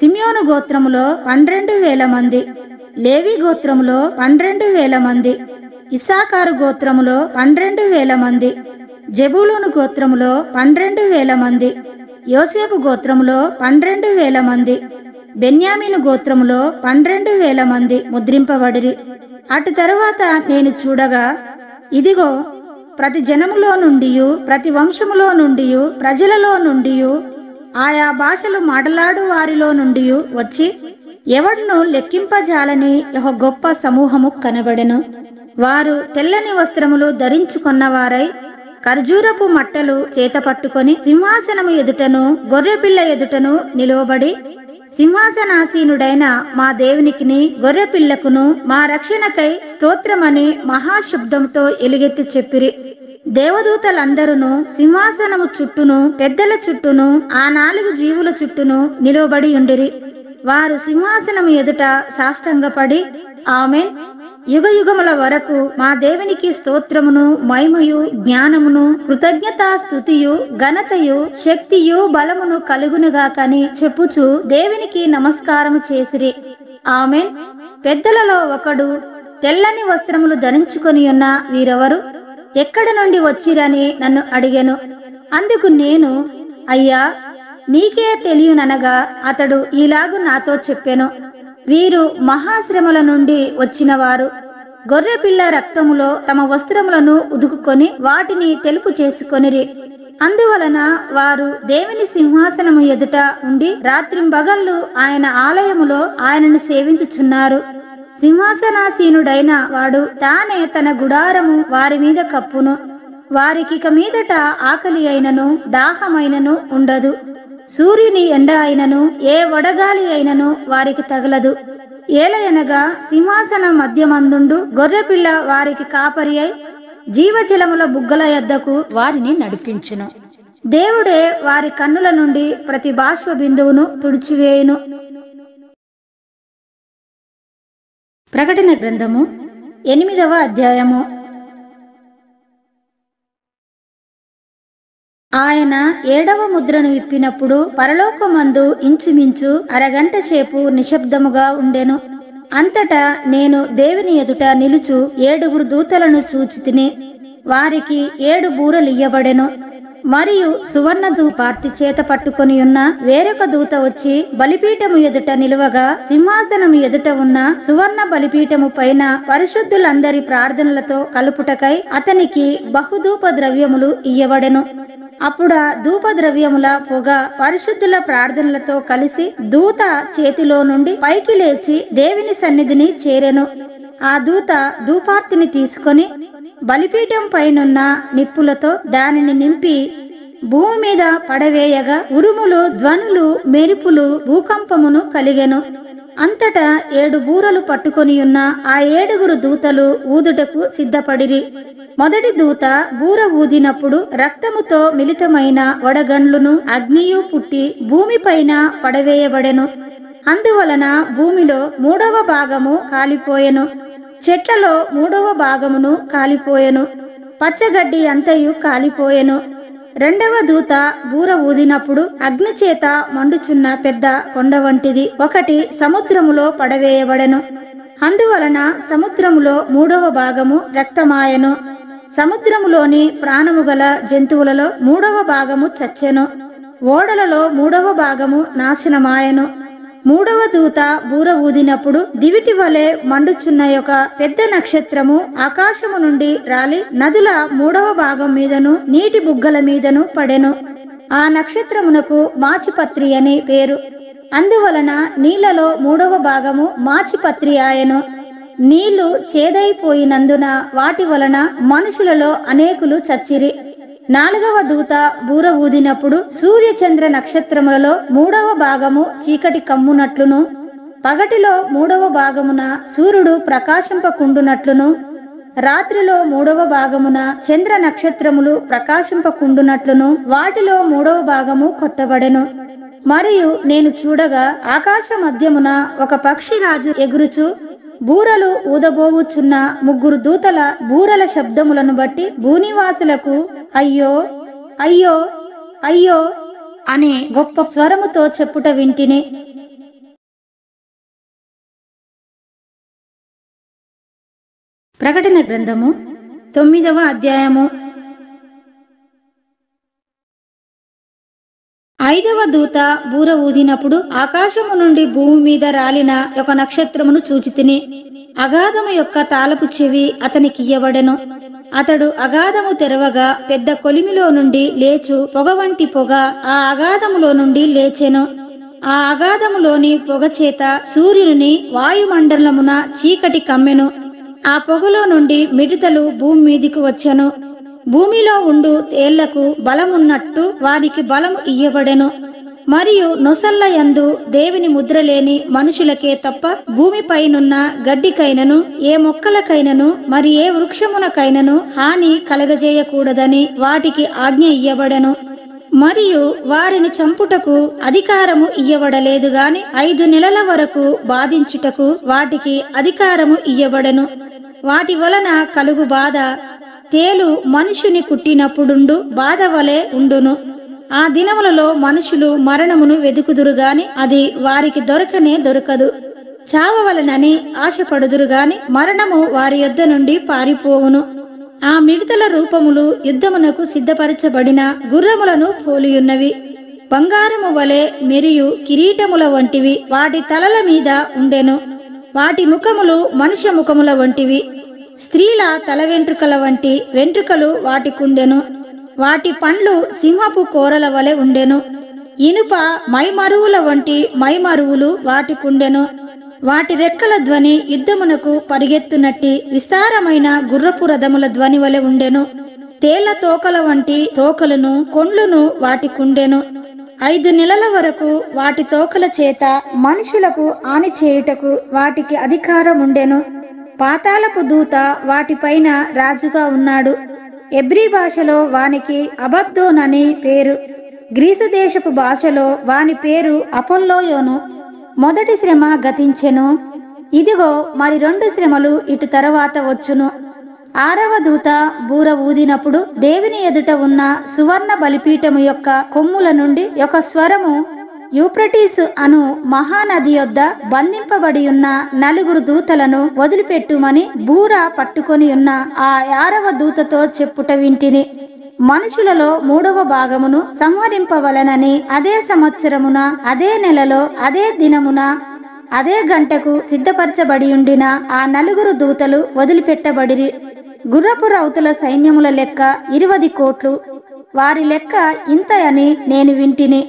సిమియోను గోత్రములో 12,000 మంది. లేవి గోత్రములో 12,000 మంది. ఇస్సాకారు గోత్రములో 12,000 మంది. జెబూలూను గోత్రములో 12,000 మంది. యోసేపు గోత్రములో 12,000 మంది. బెన్యామీను గోత్రములో 12,000 మంది ముద్రింపబడిరి. అటు తరువాత నేను చూడగా, ఇదిగో, ప్రతి జనములో నుండి, ప్రతి వంశములో నుండి, ప్రజలలో నుండి, ఆయా భాషలు మాట్లాడు వారిలో నుండి వచ్చి ఎవడును లెక్కింపజాలని ఒక గొప్ప సమూహము కనబడెను. వారు తెల్లని వస్త్రములు ధరించుకొన్నవారై ఖర్జూరపు మట్టలు చేత పట్టుకొని సింహాసనము ఎదుటను గొర్రెపిల్ల ఎదుటను నిలువబడి, సింహాసనాసీనుడైన మా దేవునికిని గొర్రెపిల్లకును మా రక్షణకై స్తోత్రమని మహాశబ్దంతో ఎలుగెత్తి చెప్పిరి. దేవదూతలందరూ సింహాసనము చుట్టూను పెద్దల చుట్టూను ఆ 4 జీవుల చుట్టూను నిలువబడి ఉండిరి. వారు సింహాసనము ఎదుట సాష్టాంగపడి, ఆమేన్, యుగయుగముల వరకు మా దేవునికి స్తోత్రమును మహిమయు జ్ఞానమును కృతజ్ఞతా స్తుతియు ఘనతయు శక్తియు బలమును కలుగునుగాకని చెప్పుచు దేవునికి నమస్కారము చేసిరి. ఆమేన్. పెద్దలలో ఒకడు, తెల్లని వస్త్రములు ధరించుకొని ఉన్న వీరెవరు, ఎక్కడ నుండి వచ్చిరని నన్ను అడిగెను. అందుకు నేను, అయ్యా, నీకే తెలియననగా అతడు ఈలాగు నాతో చెప్పెను, వీరు మహాశ్రమల నుండి వచ్చినవారు. గొర్రెపిల్ల రక్తములో తమ వస్త్రములను ఉదుకుకొని వాటిని తెలుపు చేసుకొనిరి. అందువలన వారు దేవుని సింహాసనము ఎదుట ఉండి రాత్రింబగళ్ళు ఆయన ఆలయములో ఆయనను సేవించుచున్నారు. సింహాసనాసీనుడైన వాడు తానే తన గుడారము వారి మీద కప్పును. వారికిక మీదట ఆకలి అయినను దాహమైనను ఉండదు. సూర్యుని ఎండ అయినను ఏ వడగాలి అయినను వారికి తగలదు. ఏలయనగా సింహాసన మధ్యమందుండు గొర్రెపిల్ల వారికి కాపరి అయి జీవజలముల బుగ్గల యొద్దకు వారిని నడిపించును. దేవుడే వారి కన్నుల నుండి ప్రతి బాష్ప బిందువును తుడిచివేయును. ప్రకటన గ్రంథము 8వ అధ్యాయము. ఆయన 7వ ముద్రను విప్పినప్పుడు పరలోకమందు ఇంచుమించు అరగంట సేపు నిశ్శబ్దముగా ఉండెను. అంతటా నేను దేవుని ఎదుట నిలుచు 7 దూతలను చూచితిని. వారికి 7 బూరలియ్యబడెను. మరియు సువర్ణ ధూపార్తి చేత పట్టుకొని ఉన్న వేరొక దూత వచ్చి బలిపీఠము ఎదుట నిలువగా, సింహాసనము ఎదుట ఉన్న సువర్ణ బలిపీఠము పైన పరిశుద్ధులందరి ప్రార్థనలతో కలుపుటకై అతనికి బహుధూప ద్రవ్యములు ఇయ్యబడెను. అప్పుడా ధూప ద్రవ్యముల పొగ పరిశుద్ధుల ప్రార్థనలతో కలిసి దూత చేతిలో నుండి పైకి లేచి దేవుని సన్నిధిని చేరెను. ఆ దూత ధూపార్తిని తీసుకొని బలిపీఠం పైనున్న నిప్పులతో దానిని నింపి భూమి మీద పడవేయగా ఉరుములు, ధ్వనులు, మెరుపులు, భూకంపమును కలిగెను. అంతటా 7 బూరలు పట్టుకొని ఉన్న ఆ 7 దూతలు ఊదుటకు సిద్ధపడిరి. మొదటి దూత బూర ఊదినప్పుడు రక్తముతో మిళితమైన వడగండ్లును అగ్నియు పుట్టి భూమిపైన పడవేయబడెను. అందువలన భూమిలో 3వ భాగము కాలిపోయెను. చెట్లలో 3వ భాగమును కాలిపోయెను. పచ్చగడ్డి అంతయు కాలిపోయెను. 2వ దూత బూర ఊదినప్పుడు అగ్ని చేత మండుచున్న పెద్ద కొండ వంటిది ఒకటి సముద్రములో పడవేయబడెను. అందువలన సముద్రములో 3వ భాగము రక్తమాయెను. సముద్రములోని ప్రాణము గల జంతువులలో 3వ భాగము చచ్చెను. ఓడలలో 3వ భాగము నాశనమాయెను. మూడవ దూత బూర ఊదినప్పుడు దివిటి వలె మండుచున్న ఒక పెద్ద నక్షత్రము ఆకాశము నుండి రాలి నదుల మూడవ భాగం మీదను నీటి బుగ్గల మీదను పడెను. ఆ నక్షత్రమునకు మాచిపత్రి అని పేరు. అందువలన నీళ్లలో మూడవ భాగము మాచిపత్రి ఆయను. నీళ్లు చేదైపోయినందున వాటి వలన మనుషులలో అనేకులు చచ్చిరి. నాలుగవ దూత బూర ఊదినప్పుడు సూర్య చంద్ర నక్షత్రములలో మూడవ భాగము చీకటి కమ్మునట్లును, పగటిలో మూడవ భాగమున సూర్యుడు ప్రకాశింపకుండునట్లును, రాత్రిలో మూడవ భాగమున చంద్ర నక్షత్రములు ప్రకాశింపకుండునట్లును వాటిలో మూడవ భాగము కొట్టబడెను. మరియు నేను చూడగా ఆకాశ మధ్యమున ఒక పక్షిరాజు ఎగురుచు బూరలు ఊదబోవుచున్న ముగ్గురు దూతల బూరల శబ్దములను బట్టి భూనివాసులకు అయ్యో అయ్యో అయ్యో అనే గొప్ప స్వరముతో చెప్పుట వింటిని. ప్రకటన గ్రంథము 9వ అధ్యాయము. 5వ దూత బూర ఊదినప్పుడు ఆకాశము నుండి భూమి మీద రాలిన ఒక నక్షత్రమును చూచితిని. అగాధము యొక్క తాళపు చెవి అతనికి ఇయ్యబడెను. అతడు అగాధము తెరవగా పెద్ద కొలిమిలో నుండి లేచు పొగ వంటి పొగ ఆ అగాధములో నుండి లేచెను. ఆ అగాధములోని పొగ చేత సూర్యుని వాయుమండలమున చీకటి కమ్మెను. ఆ పొగలో నుండి మిడతలు భూమి మీదికి వచ్చెను. భూమిలో ఉండు తేళ్లకు బలమున్నట్టు వారికి బలము ఇయ్యబడెను. మరియు నొసల్ల యందు దేవుని ముద్ర లేని మనుషులకే తప్ప భూమిపైనున్న గడ్డికైనను ఏ మొక్కలకైనను మరి ఏ వృక్షమునకైనను హాని కలగజేయకూడదని వాటికి ఆజ్ఞ ఇయ్యబడెను. మరియు వారిని చంపుటకు అధికారము ఇయ్యబడలేదు గాని 5 నెలల వరకు బాధించుటకు వాటికి అధికారము ఇయ్యబడెను. వాటి వలన కలుగు బాధ తేలు మనుషుని కుట్టినప్పుడుండు బాధ వలె ఉండును. ఆ దినములలో మనుషులు మరణమును వెదుకుదురు గాని అది వారికి దొరకనే దొరకదు. చావవలనని ఆశపడుదురు గాని మరణము వారి యొద్ద నుండి పారిపోవును. ఆ మిడతల రూపములు యుద్ధమునకు సిద్ధపరచబడిన గుర్రములను పోలియున్నవి. బంగారము వలె మెరియు కిరీటముల వంటివి వాటి తలల మీద ఉండెను. వాటి ముఖములు మనుష్య ముఖముల వంటివి. స్త్రీల తల వెంట్రుకల వంటి వెంట్రుకలు వాటికుండెను. వాటి పండ్లు సింహపు కోరల వలె ఉండెను. ఇనుప మైమరువుల వంటి మైమరువులు వాటికుండెను. వాటి రెక్కల ధ్వని యుద్ధమునకు పరిగెత్తునట్టి విస్తారమైన గుర్రపు రథముల ధ్వని వలె ఉండెను. తేళ్ల తోకల వంటి తోకలను కొండ్లును వాటికుండెను. 5 నెలల వరకు వాటి తోకల చేత మనుషులకు హాని చేయుటకు వాటికి అధికారం ఉండెను. పాతాళపు దూత వాటిపైన రాజుగా ఉన్నాడు. ఎబ్రీ భాషలో వానికి అబద్దోన్ అని పేరు. గ్రీసు దేశపు భాషలో వాని పేరు అపోల్లోయోను. మొదటి శ్రమ గతించెను, ఇదిగో మరి 2 శ్రమలు ఇటు తరువాత వచ్చును. 6వ దూత బూర ఊదినప్పుడు దేవుని ఎదుట ఉన్న సువర్ణ బలిపీఠము యొక్క కొమ్ముల నుండి ఒక స్వరము యూప్రటీసు అను మహానది యొద్ద బంధింపబడి ఉన్న 4 దూతలను వదిలిపెట్టుమని బూర పట్టుకొని ఉన్న ఆ 6వ దూతతో చెప్పుట వింటిని. మనుషులలో 3వ భాగమును సంహరింపవలనని అదే సంవత్సరమున అదే నెలలో అదే దినమున అదే గంటకు సిద్ధపరచబడి ఉండిన ఆ 4 దూతలు వదిలిపెట్టబడిరి. గుర్రపు రౌతుల సైన్యముల లెక్క 20 కోట్లు. వారి లెక్క ఇంత అని నేను వింటిని.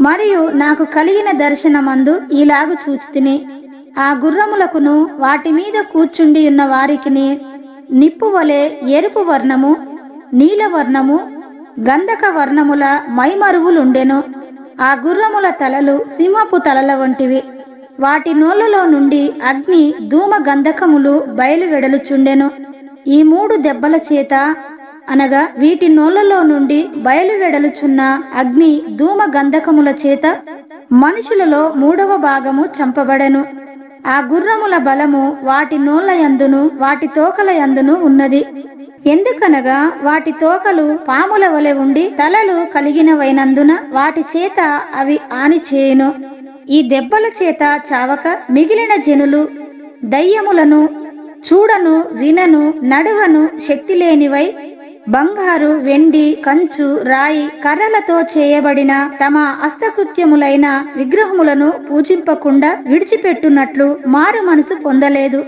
మరియు నాకు కలిగిన దర్శనమందు ఇలాగు చూచితిని. ఆ గుర్రములకును వాటి మీద కూర్చుండి ఉన్న వారికిని నిప్పు వలె ఎరుపు వర్ణము, నీలవర్ణము, గంధక వర్ణముల మైమరువులుండెను. ఆ గుర్రముల తలలు సింహపు తలల వంటివి. వాటి నోళ్లలో నుండి అగ్ని ధూమ గంధకములు బయలువెడలుచుండెను. ఈ 3 దెబ్బల చేత అనగా వీటి నోళ్లలో నుండి బయలువెడలుచున్న అగ్ని ధూమ గంధకముల చేత మనుషులలో 3వ భాగము చంపబడెను. ఆ గుర్రముల బలము వాటి నోళ్ల యందును వాటి తోకల యందును ఉన్నది. ఎందుకనగా వాటి తోకలు పాముల వలె ఉండి తలలు కలిగినవైనందున వాటి చేత అవి హాని చేయును. ఈ దెబ్బల చేత చావక మిగిలిన జనులు దయ్యములను చూడను, వినను, నడువను శక్తి లేనివై బంగారు, వెండి, కంచు, రాయి, కర్రలతో చేయబడిన తమ హస్తకృత్యములైన విగ్రహములను పూజింపకుండా విడిచిపెట్టునట్లు మారు మనసు పొందలేదు.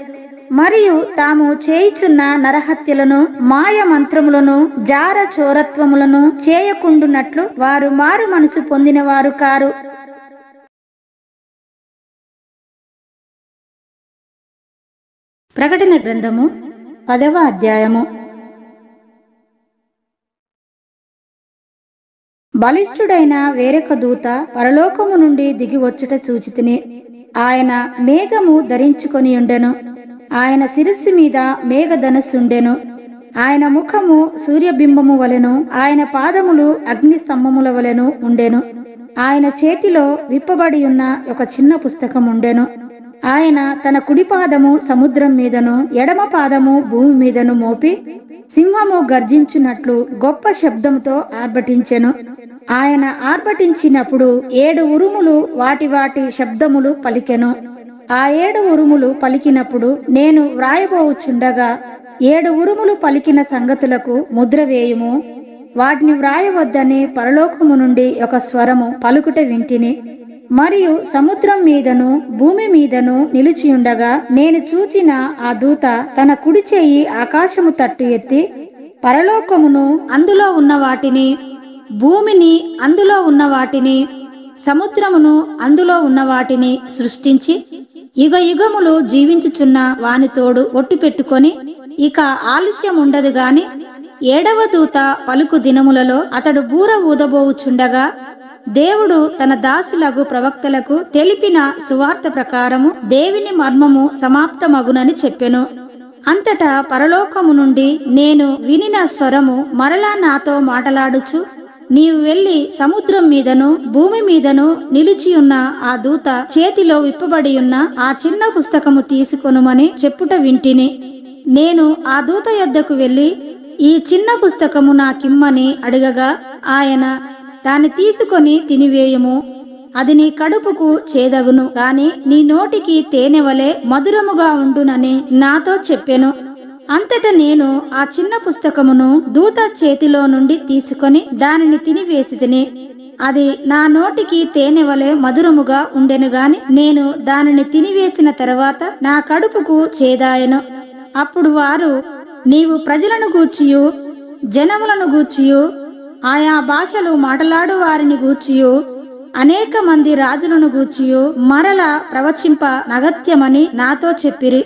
మరియు తాము చేయుచున్న నరహత్యలను, మాయ మంత్రములను, జార చోరత్వములను చేయకుండునట్లు వారు మారు మనసు పొందిన వారు కారు. ప్రకటన గ్రంథము 10వ అధ్యాయము. బలిష్ఠుడైన వేరొక దూత పరలోకము నుండి దిగి వచ్చుట చూచితిని. ఆయన మేఘము ధరించుకొని ఉండెను. ఆయన శిరస్సు మీద మేఘధనస్సుండెను. ఆయన ముఖము సూర్యబింబము వలెను, ఆయన పాదములు అగ్ని స్తంభముల వలెను ఉండెను. ఆయన చేతిలో విప్పబడి ఉన్న ఒక చిన్న పుస్తకం ఉండెను. ఆయన తన కుడి పాదము సముద్రం మీదను, ఎడమ పాదము భూమి మీదను మోపి సింహము గర్జించున్నట్లు గొప్ప శబ్దముతో ఆర్భటించెను. ఆయన ఆర్భటించినప్పుడు 7 ఉరుములు వాటి వాటి శబ్దములు పలికెను. ఆ 7 ఉరుములు పలికినప్పుడు నేను వ్రాయబోచుండగా 7 ఉరుములు పలికిన సంగతులకు ముద్ర వేయుము, వాటిని వ్రాయవద్దని పరలోకము నుండి ఒక స్వరము పలుకుట వింటిని. మరియు సముద్రం మీదను భూమి మీదను నిలిచియుండగా నేను చూచిన ఆ దూత తన కుడి చెయ్యి ఆకాశము తట్టు ఎత్తి పరలోకమును అందులో ఉన్న వాటిని, భూమిని అందులో ఉన్న వాటిని, సముద్రమును అందులో ఉన్న వాటిని సృష్టించి యుగ యుగములు జీవించుచున్న వానితోడు ఒట్టు పెట్టుకొని ఇక ఆలస్యం ఉండదు గాని 7వ దూత పలుకు దినములలో అతడు బూర ఊదబోవుచుండగా దేవుడు తన దాసులకు ప్రవక్తలకు తెలిపిన సువార్త ప్రకారము దేవుని మర్మము సమాప్తమగునని చెప్పెను. అంతటా పరలోకము నుండి నేను వినిన స్వరము మరలా నాతో మాటలాడుచు, నీవు వెళ్లి సముద్రం మీదను భూమి మీదను నిలిచియున్న ఆ దూత చేతిలో విప్పబడి ఉన్న ఆ చిన్న పుస్తకము తీసుకొనుమని చెప్పుట వింటిని. నేను ఆ దూత యొద్దకు వెళ్లి ఈ చిన్న పుస్తకము నాకిమ్మని అడగగా ఆయన, దాన్ని తీసుకొని తినివేయుము, అది నీ కడుపుకు చేదగును, కాని నీ నోటికి తేనె వలె మధురముగా ఉండునని నాతో చెప్పెను. అంతట నేను ఆ చిన్న పుస్తకమును దూత చేతిలో నుండి తీసుకొని దానిని తినివేసితిని. అది నా నోటికి తేనె వలె మధురముగా ఉండెను గాని నేను దానిని తినివేసిన తర్వాత నా కడుపుకు చేదాయెను. అప్పుడు వారు, నీవు ప్రజలను గూర్చియు, జనములను గూర్చియు, ఆయా భాషలు మాట్లాడు వారిని గూర్చియు, అనేక మంది రాజులను గూర్చియు మరల ప్రవచింప నగత్యమని నాతో చెప్పిరి.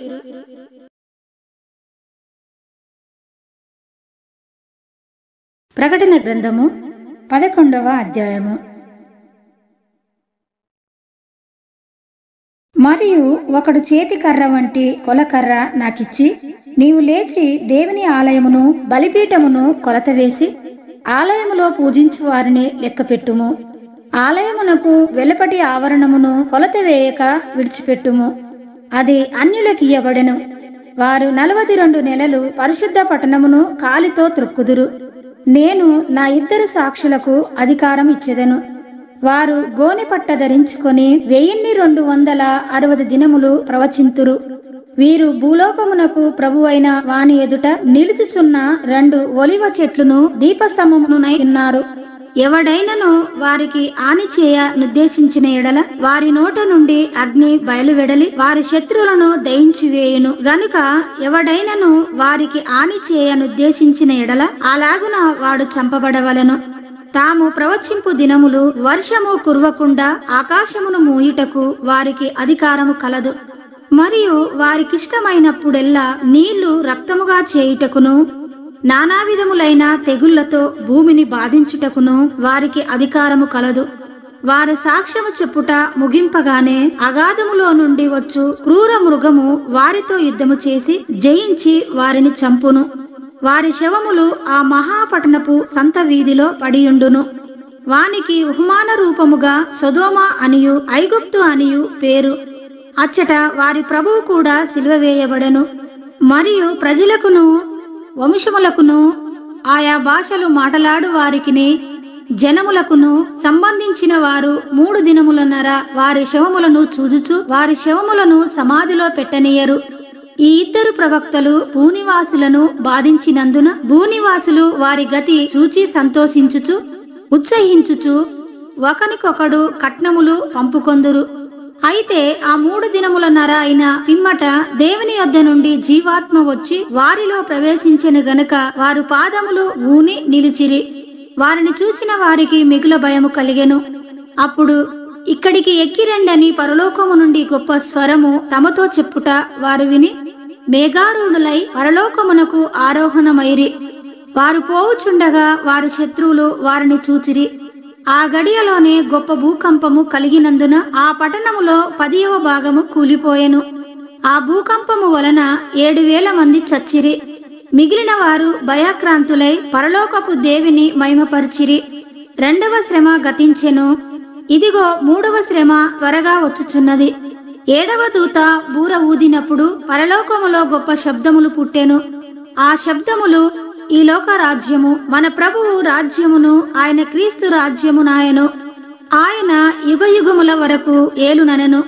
ప్రకటన గ్రంథము 11వ అధ్యాయము. మరియు ఒకడు చేతి కర్ర వంటి కొలకర్ర నాకిచ్చి, నీవు లేచి దేవుని ఆలయమును బలిపీఠమును కొలత వేసి ఆలయములో పూజించు వారిని లెక్కపెట్టుము. ఆలయమునకు వెలుపటి ఆవరణమును కొలత వేయక విడిచిపెట్టుము. అది అన్యులకియ్యబడెను. వారు 42 నెలలు పరిశుద్ధ పట్టణమును కాలితో త్రొక్కుదురు. నేను నా 2 సాక్షులకు అధికారం ఇచ్చెదను. వారు గోనె పట్ట ధరించుకొని 1260 దినములు ప్రవచింతురు. వీరు భూలోకమునకు ప్రభువైన వాని ఎదుట నిలుచుచున్న 2 ఒలివ చెట్లును దీపస్తంభమునై ఉన్నారు. ఎవడైనను వారికి హాని చేయ నిర్దేశించిన ఎడల వారి నోట నుండి అగ్ని బయలువెడలి వారి శత్రువులను దయించివేయును గనుక ఎవడైనను వారికి హాని చేయ నిర్దేశించిన ఎడల అలాగున వాడు చంపబడవలెను. తాము ప్రవచింపు దినములు వర్షము కురవకుండా ఆకాశమును మూయుటకు వారికి అధికారము కలదు. మరియు వారికిష్టమైనప్పుడెల్లా నీళ్లు రక్తముగా చేయుటకును నానావిధములైన తెగుళ్లతో భూమిని బాధించుటకును వారికి అధికారము కలదు. వారు సాక్ష్యము చెప్పుట ముగింపగానే అగాధములో నుండి వచ్చు క్రూర మృగము వారితో యుద్ధము చేసి జయించి వారిని చంపును. వారి శవములు ఆ మహాపట్టణపు సంత వీధిలో పడియుండును. వానికి ఉపమాన రూపముగా సొదొమ అనియు ఐగుప్తు అనియు పేరు. అచ్చట వారి ప్రభువు కూడా సిలువ వేయబడెను. మరియు ప్రజలకును వంశములకును ఆయా భాషలు మాటలాడు వారికిని జనములకును సంబంధించిన వారు 3 దినములన్నర వారి శవములను చూచుచు వారి శవములను సమాధిలో పెట్టనీయరు. ఈ ఇద్దరు ప్రవక్తలు భూనివాసులను బాధించినందున భూనివాసులు వారి గతి చూచి సంతోషించుచు ఉత్సహించుచు ఒకనికొకడు కట్నములు పంపుకొందురు. అయితే ఆ 3 దినములన్నర అయిన పిమ్మట దేవుని యొద్ద నుండి జీవాత్మ వచ్చి వారిలో ప్రవేశించెను గనుక వారు పాదములు ఊని నిలిచిరి. వారిని చూచిన వారికి మిగుల భయము కలిగెను. అప్పుడు ఇక్కడికి ఎక్కిరండని పరలోకము నుండి గొప్ప స్వరము తమతో చెప్పుట వారు విని మేఘారూఢులై పరలోకమునకు ఆరోహణమైరి. వారు పోవుచుండగా వారి శత్రువులు వారిని చూచిరి. ఆ గడియలోనే గొప్ప భూకంపము కలిగినందున ఆ పట్టణములో 10వ భాగము కూలిపోయెను. ఆ భూకంపము వలన 7,000 మంది చచ్చిరి. మిగిలిన వారు భయాక్రాంతులై పరలోకపు దేవిని మహిమపరిచిరి. 2వ శ్రమ గతించెను. ఇదిగో 3వ శ్రమ త్వరగా వచ్చుచున్నది. 7వ దూత బూర ఊదినప్పుడు పరలోకములో గొప్ప శబ్దములు పుట్టెను. ఆ శబ్దములు ఈ లోక రాజ్యము మన ప్రభువు రాజ్యమును ఆయన క్రీస్తు రాజ్యమునాయను. ఆయన యుగయుగముల వరకు ఏలుననెను.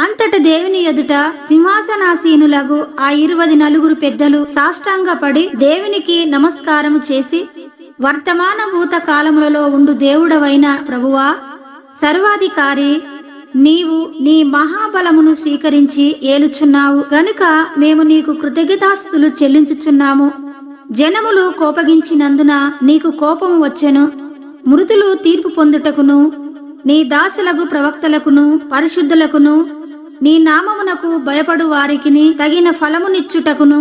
అంతట దేవుని ఎదుట సింహాసనాసీనులగు ఆ 24 పెద్దలు సాష్టాంగపడి దేవునికి నమస్కారము చేసి, వర్తమాన భూత కాలములలో ఉండు దేవుడవైన ప్రభువా, సర్వాధికారి, నీవు నీ మహాబలమును స్వీకరించి ఏలుచున్నావు గనుక మేము నీకు కృతజ్ఞతాస్తుతులు చెల్లించుచున్నాము. జనములు కోపగించినందున నీకు కోపము వచ్చెను. మృతులు తీర్పు పొందుటకును నీ దాసులకు ప్రవక్తలకును పరిశుద్ధులకును నీ నామమునకు భయపడు వారికిని తగిన ఫలమునిచ్చుటకును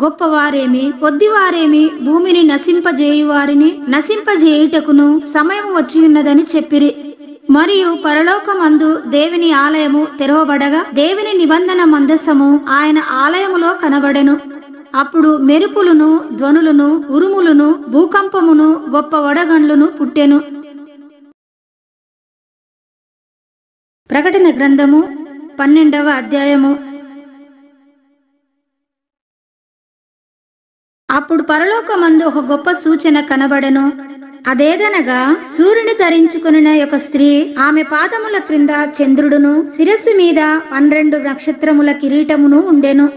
గొప్పవారేమి కొద్దివారేమి భూమిని నశింపజేయువారిని నశింపజేయుటకును సమయం వచ్చి ఉన్నదని చెప్పిరి. మరియు పరలోకమందు దేవుని ఆలయము తెరవబడగా దేవుని నిబంధన మందసము ఆయన ఆలయములో కనబడెను. అప్పుడు మెరుపులును ధ్వనులను ఉరుములను భూకంపమును గొప్ప వడగండ్లును పుట్టెను. ప్రకటన గ్రంథము 12వ అధ్యాయము. అప్పుడు పరలోకమందు ఒక గొప్ప సూచన కనబడెను. అదేదనగా సూర్యుని ధరించుకున్న ఒక స్త్రీ, ఆమె పాదముల క్రింద చంద్రుడును శిరస్సు మీద 12 నక్షత్రముల కిరీటమును ఉండెను.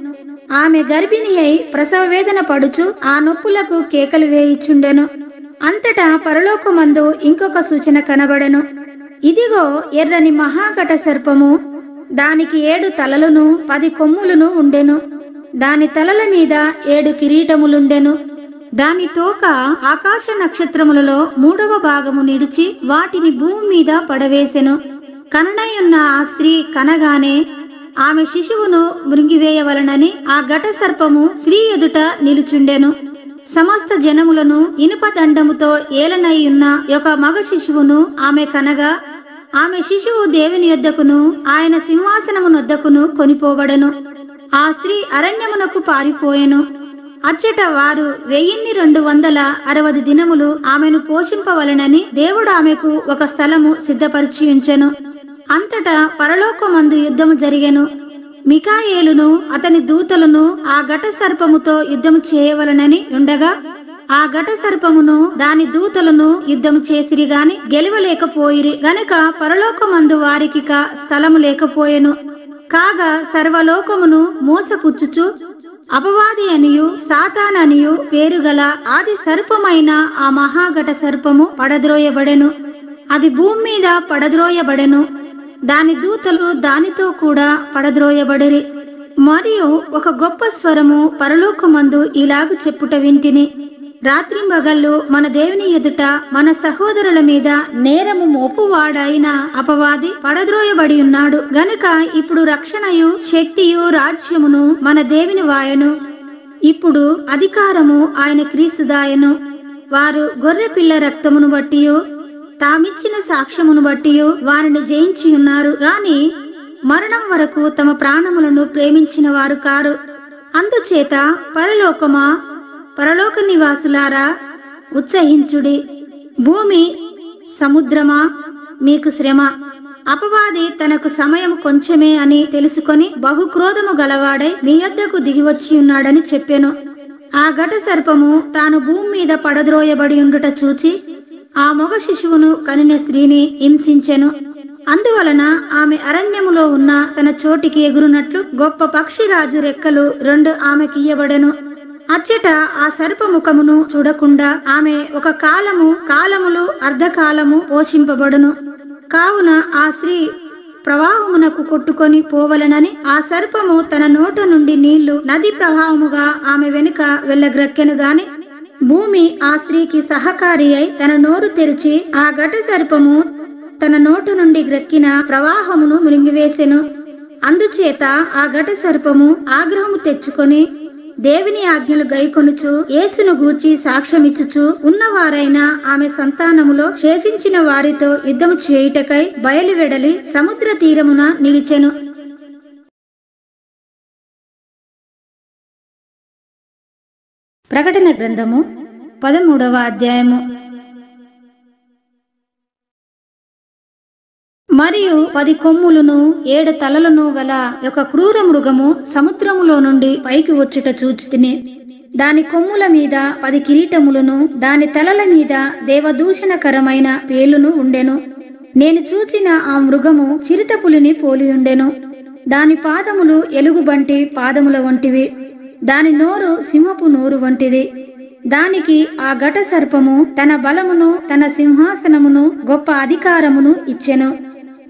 ఆమె గర్భిణి అయి ప్రసవ వేదన పడుచు ఆ నొప్పులకు కేకలు వేయిచుండెను. అంతటా పరలోకమందు ఇంకొక సూచన కనబడెను. ఇదిగో ఎర్రని మహాఘట సర్పము, దానికి 7 తలలును 10 కొమ్ములను ఉండెను. దాని తలల మీద 7 కిరీటములుండెను. దాని తోక ఆకాశ నక్షత్రములలో 3వ భాగము నిడిచి వాటిని భూమి మీద పడవేసెను. కననయున్న ఆ స్త్రీ కనగానే ఆమె శిశువును మృంగివేయవలనని ఆ ఘట సర్పము స్త్రీ ఎదుట నిలుచుండెను. సమస్త జనములను ఇనుప దండముతో ఏలనయ్యున్న ఒక మగ శిశువును ఆమె కనగా, ఆమె శిశువు దేవుని యొద్దకును ఆయన సింహాసనమునొద్దకును కొనిపోబడెను. ఆ స్త్రీ అరణ్యమునకు పారిపోయెను. అచ్చట వారు 1260 దినములు ఆమెను పోషింపవలెనని దేవుడు ఆమెకు ఒక స్థలము సిద్ధపరిచి ఉంచెను. అంతటా పరలోకమందు యుద్ధము జరిగెను. మికాయేలును అతని దూతలను ఆ ఘట సర్పముతో యుద్ధము చేయవలనని ఉండగా ఆ ఘట సర్పమును దాని దూతలను యుద్ధము చేసిరి గాని గెలవలేకపోయిరి గనక పరలోకమందు వారికిక స్థలము లేకపోయెను. కాగా సర్వలోకమును మోసపుచ్చుచు అపవాది అనియు సాతాననియు పేరుగల ఆది సర్పమైన ఆ మహాఘట సర్పము పడద్రోయబడెను. అది భూమి మీద పడద్రోయబడెను. దాని దూతలు దానితో కూడా పడద్రోయబడిరి. మరియు ఒక గొప్ప స్వరము పరలోకమందు ఇలాగు చెప్పుట వింటిని, రాత్రింబగళ్ళు మన దేవుని ఎదుట మన సహోదరుల మీద నేరము మోపువాడైన అపవాది పడద్రోయబడి ఉన్నాడు గనుక ఇప్పుడు రక్షణయు శక్తియు రాజ్యమును మన దేవుని వాయను. ఇప్పుడు అధికారము ఆయన క్రీస్తుదాయను. వారు గొర్రె పిల్ల రక్తమును బట్టియు తామిచ్చిన సాక్ష్యమును బట్టియు వారిని జయించి ఉన్నారు గాని మరణం వరకు తమ ప్రాణములను ప్రేమించిన వారు కారు. అందుచేత పరలోకమా, పరలోక నివాసులారా ఉత్సహించుడి. భూమి సముద్రమా మీకు శ్రమ. అపవాది తనకు సమయం కొంచెమే అని తెలుసుకొని బహుక్రోధము గలవాడై మీ యొద్దకు దిగివచ్చి ఉన్నాడని చెప్పెను. ఆ ఘట సర్పము తాను భూమి మీద పడద్రోయబడి ఉండుట చూచి ఆ మగ శిశువును కనిన స్త్రీని హింసించెను. అందువలన ఆమె అరణ్యములో ఉన్న తన చోటికి ఎగురునట్లు గొప్ప పక్షిరాజు రెక్కలు 2 ఆమెకియ్యబడెను. అచ్చట ఆ సర్పముఖమును చూడకుండా ఆమె ఒక కాలములు అర్ధకాలము పోషింపబడును. కావున ఆ స్త్రీ ప్రవాహమునకు కొట్టుకొని పోవలనని ఆ సర్పము తన నోట నుండి నీళ్లు నది ప్రవాహముగా ఆమె వెనుక వెళ్ళగ్రక్కెను గాని భూమి ఆ స్త్రీకి సహకారి అయి తన నోరు తెరిచి ఆ ఘట సర్పము తన నోటు నుండి గ్రక్కిన ప్రవాహమును మృంగివేసెను. అందుచేత ఆ ఘట సర్పము ఆగ్రహము తెచ్చుకొని దేవుని ఆజ్ఞలు గైకొనుచు యేసును గూర్చి సాక్ష్యమిచ్చుచు ఉన్నవారైన ఆమె సంతానములో శేషించిన వారితో యుద్ధము చేయుటకై బయలువెడలి సముద్ర తీరమున నిలిచెను. ప్రకటన గ్రంథము 13వ అధ్యాయము. మరియు 10 కొమ్ములను 7 తలలను గల ఒక క్రూర మృగము సముద్రములో నుండి పైకి వచ్చుట చూచితిని. దాని కొమ్ముల మీద 10 కిరీటములను, దాని తలల మీద దేవదూషణకరమైన పేలును ఉండెను. నేను చూచిన ఆ మృగము చిరుతపులిని పోలియుండెను. దాని పాదములు ఎలుగుబంటి పాదముల వంటివి, దాని నోరు సింహపు నోరు వంటిది. దానికి ఆ ఘట సర్పము తన బలమును, తన సింహాసనమును, గొప్ప అధికారమును ఇచ్చెను.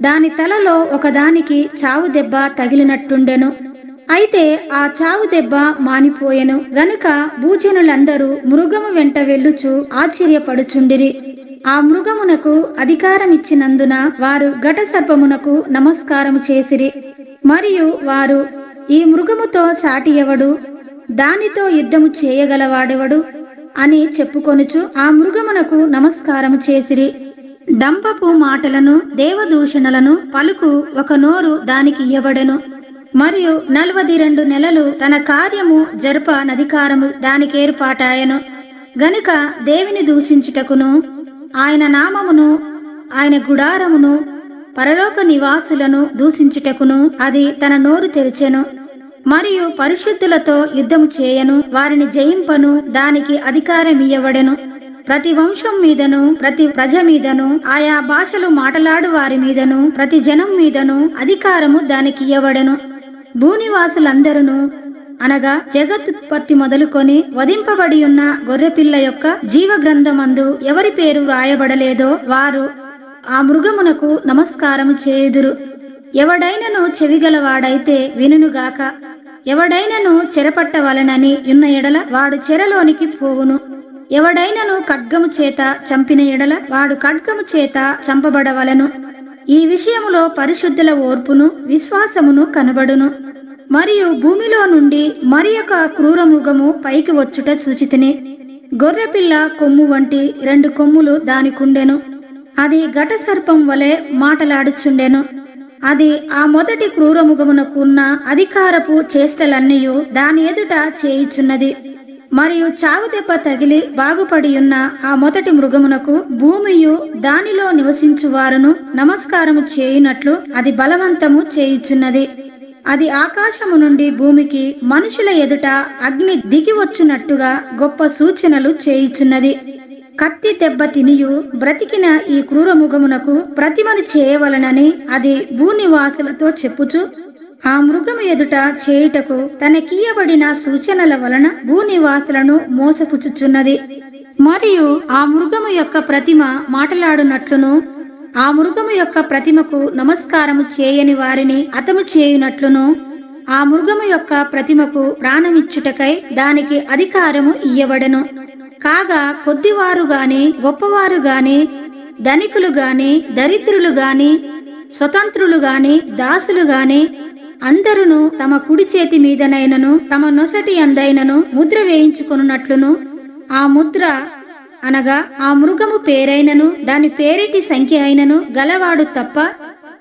దాని తలలో ఒకదానికి చావు దెబ్బ తగిలినట్టుండెను. అయితే ఆ చావు దెబ్బ మానిపోయెను గనుక భూజనులందరూ మృగము వెంట వెళ్ళుచు ఆశ్చర్యపడుచుండిరి. ఆ మృగమునకు అధికారమిచ్చినందున వారు ఘట సర్పమునకు నమస్కారము చేసిరి. మరియు వారు, ఈ మృగముతో సాటి ఎవడు, దానితో యుద్ధము చేయగలవాడెవడు అని చెప్పుకొనుచు ఆ మృగమునకు నమస్కారము చేసిరి. డంపపు మాటలను దేవదూషణలను పలుకు ఒక నోరు దానికి ఇయ్యబడెను. మరియు 42 నెలలు తన కార్యము జరుప నధికారము దానికి ఏర్పాటాయను గనుక దేవుని దూషించుటకును, ఆయన నామమును, ఆయన గుడారమును, పరలోక నివాసులను దూషించుటకును అది తన నోరు తెరిచెను. మరియు పరిశుద్ధులతో యుద్ధము చేయను, వారిని జయింపను దానికి అధికారమియ్యబడెను. ప్రతి వంశం మీదను, ప్రతి ప్రజ మీదను, ఆయా భాషలు మాటలాడు వారి మీదను, ప్రతి జనం మీదను అధికారము దానికి ఇయ్యబడెను. భూనివాసులందరూ అనగా జగత్తుత్పత్తి మొదలుకొని వధింపబడి ఉన్న గొర్రెపిల్ల యొక్క జీవ గ్రంథమందు ఎవరి పేరు రాయబడలేదో వారు ఆ మృగమునకు నమస్కారము చేయుదురు. ఎవడైనను చెవిగలవాడైతే వినుగాక. ఎవడైనను చెరపట్టవలనని ఉన్న ఎడల వాడు చెరలోనికి పోవును. ఎవడైనను ఖడ్గము చేత చంపిన ఎడల వాడు ఖడ్గము చేత చంపబడవలను. ఈ విషయములో పరిశుద్ధుల ఓర్పును విశ్వాసమును కనబడును. మరియు భూమిలో నుండి మరి ఒక క్రూర మృగము పైకి వచ్చుట చూచితిని. గొర్రెపిల్ల కొమ్ము వంటి 2 కొమ్ములు దానికుండెను. అది ఘట సర్పం వలె మాటలాడుచుండెను. అది ఆ మొదటి క్రూర మృగమునకు ఉన్న అధికారపు చేష్టలన్నయూ దాని ఎదుట చేయుచున్నది. మరియు చావు దెబ్బ తగిలి బాగుపడి ఉన్న ఆ మొదటి మృగమునకు భూమియు దానిలో నివసించువారును నమస్కారము చేయునట్లు అది బలవంతము చేయుచున్నది. అది ఆకాశము నుండి భూమికి మనుషుల ఎదుట అగ్ని దిగి వచ్చునట్టుగా గొప్ప సూచనలు చేయుచున్నది. కత్తి దెబ్బ తినియు బ్రతికిన ఈ క్రూర మృగమునకు ప్రతిమను చేయవలనని అది భూనివాసులతో చెప్పుచు ఆ మృగము ఎదుట చేయుటకు తనకియ్యబడిన సూచనల వలన భూనివాసులను మోసపుచ్చుచున్నది. మరియు ఆ మృగము యొక్క ప్రతిమ మాటలాడునట్లును, ఆ మృగము యొక్క ప్రతిమకు నమస్కారము చేయని వారిని హతము చేయునట్లును, ఆ మృగము యొక్క ప్రతిమకు ప్రాణమిచ్చుటకై దానికి అధికారము ఇయ్యబడెను. కాగా కొద్దివారు గాని, గొప్పవారు గాని, ధనికులు గాని, దరిద్రులు గాని, స్వతంత్రులు గాని, దాసులు గాని అందరును తమ కుడి చేతి మీదనైనను తమ నొసటి అందైనను ముద్ర వేయించుకొనున్నట్లును, ఆ ముద్ర అనగా ఆ మృగము పేరైనను దాని పేరిటి సంఖ్య అయినను గలవాడు తప్ప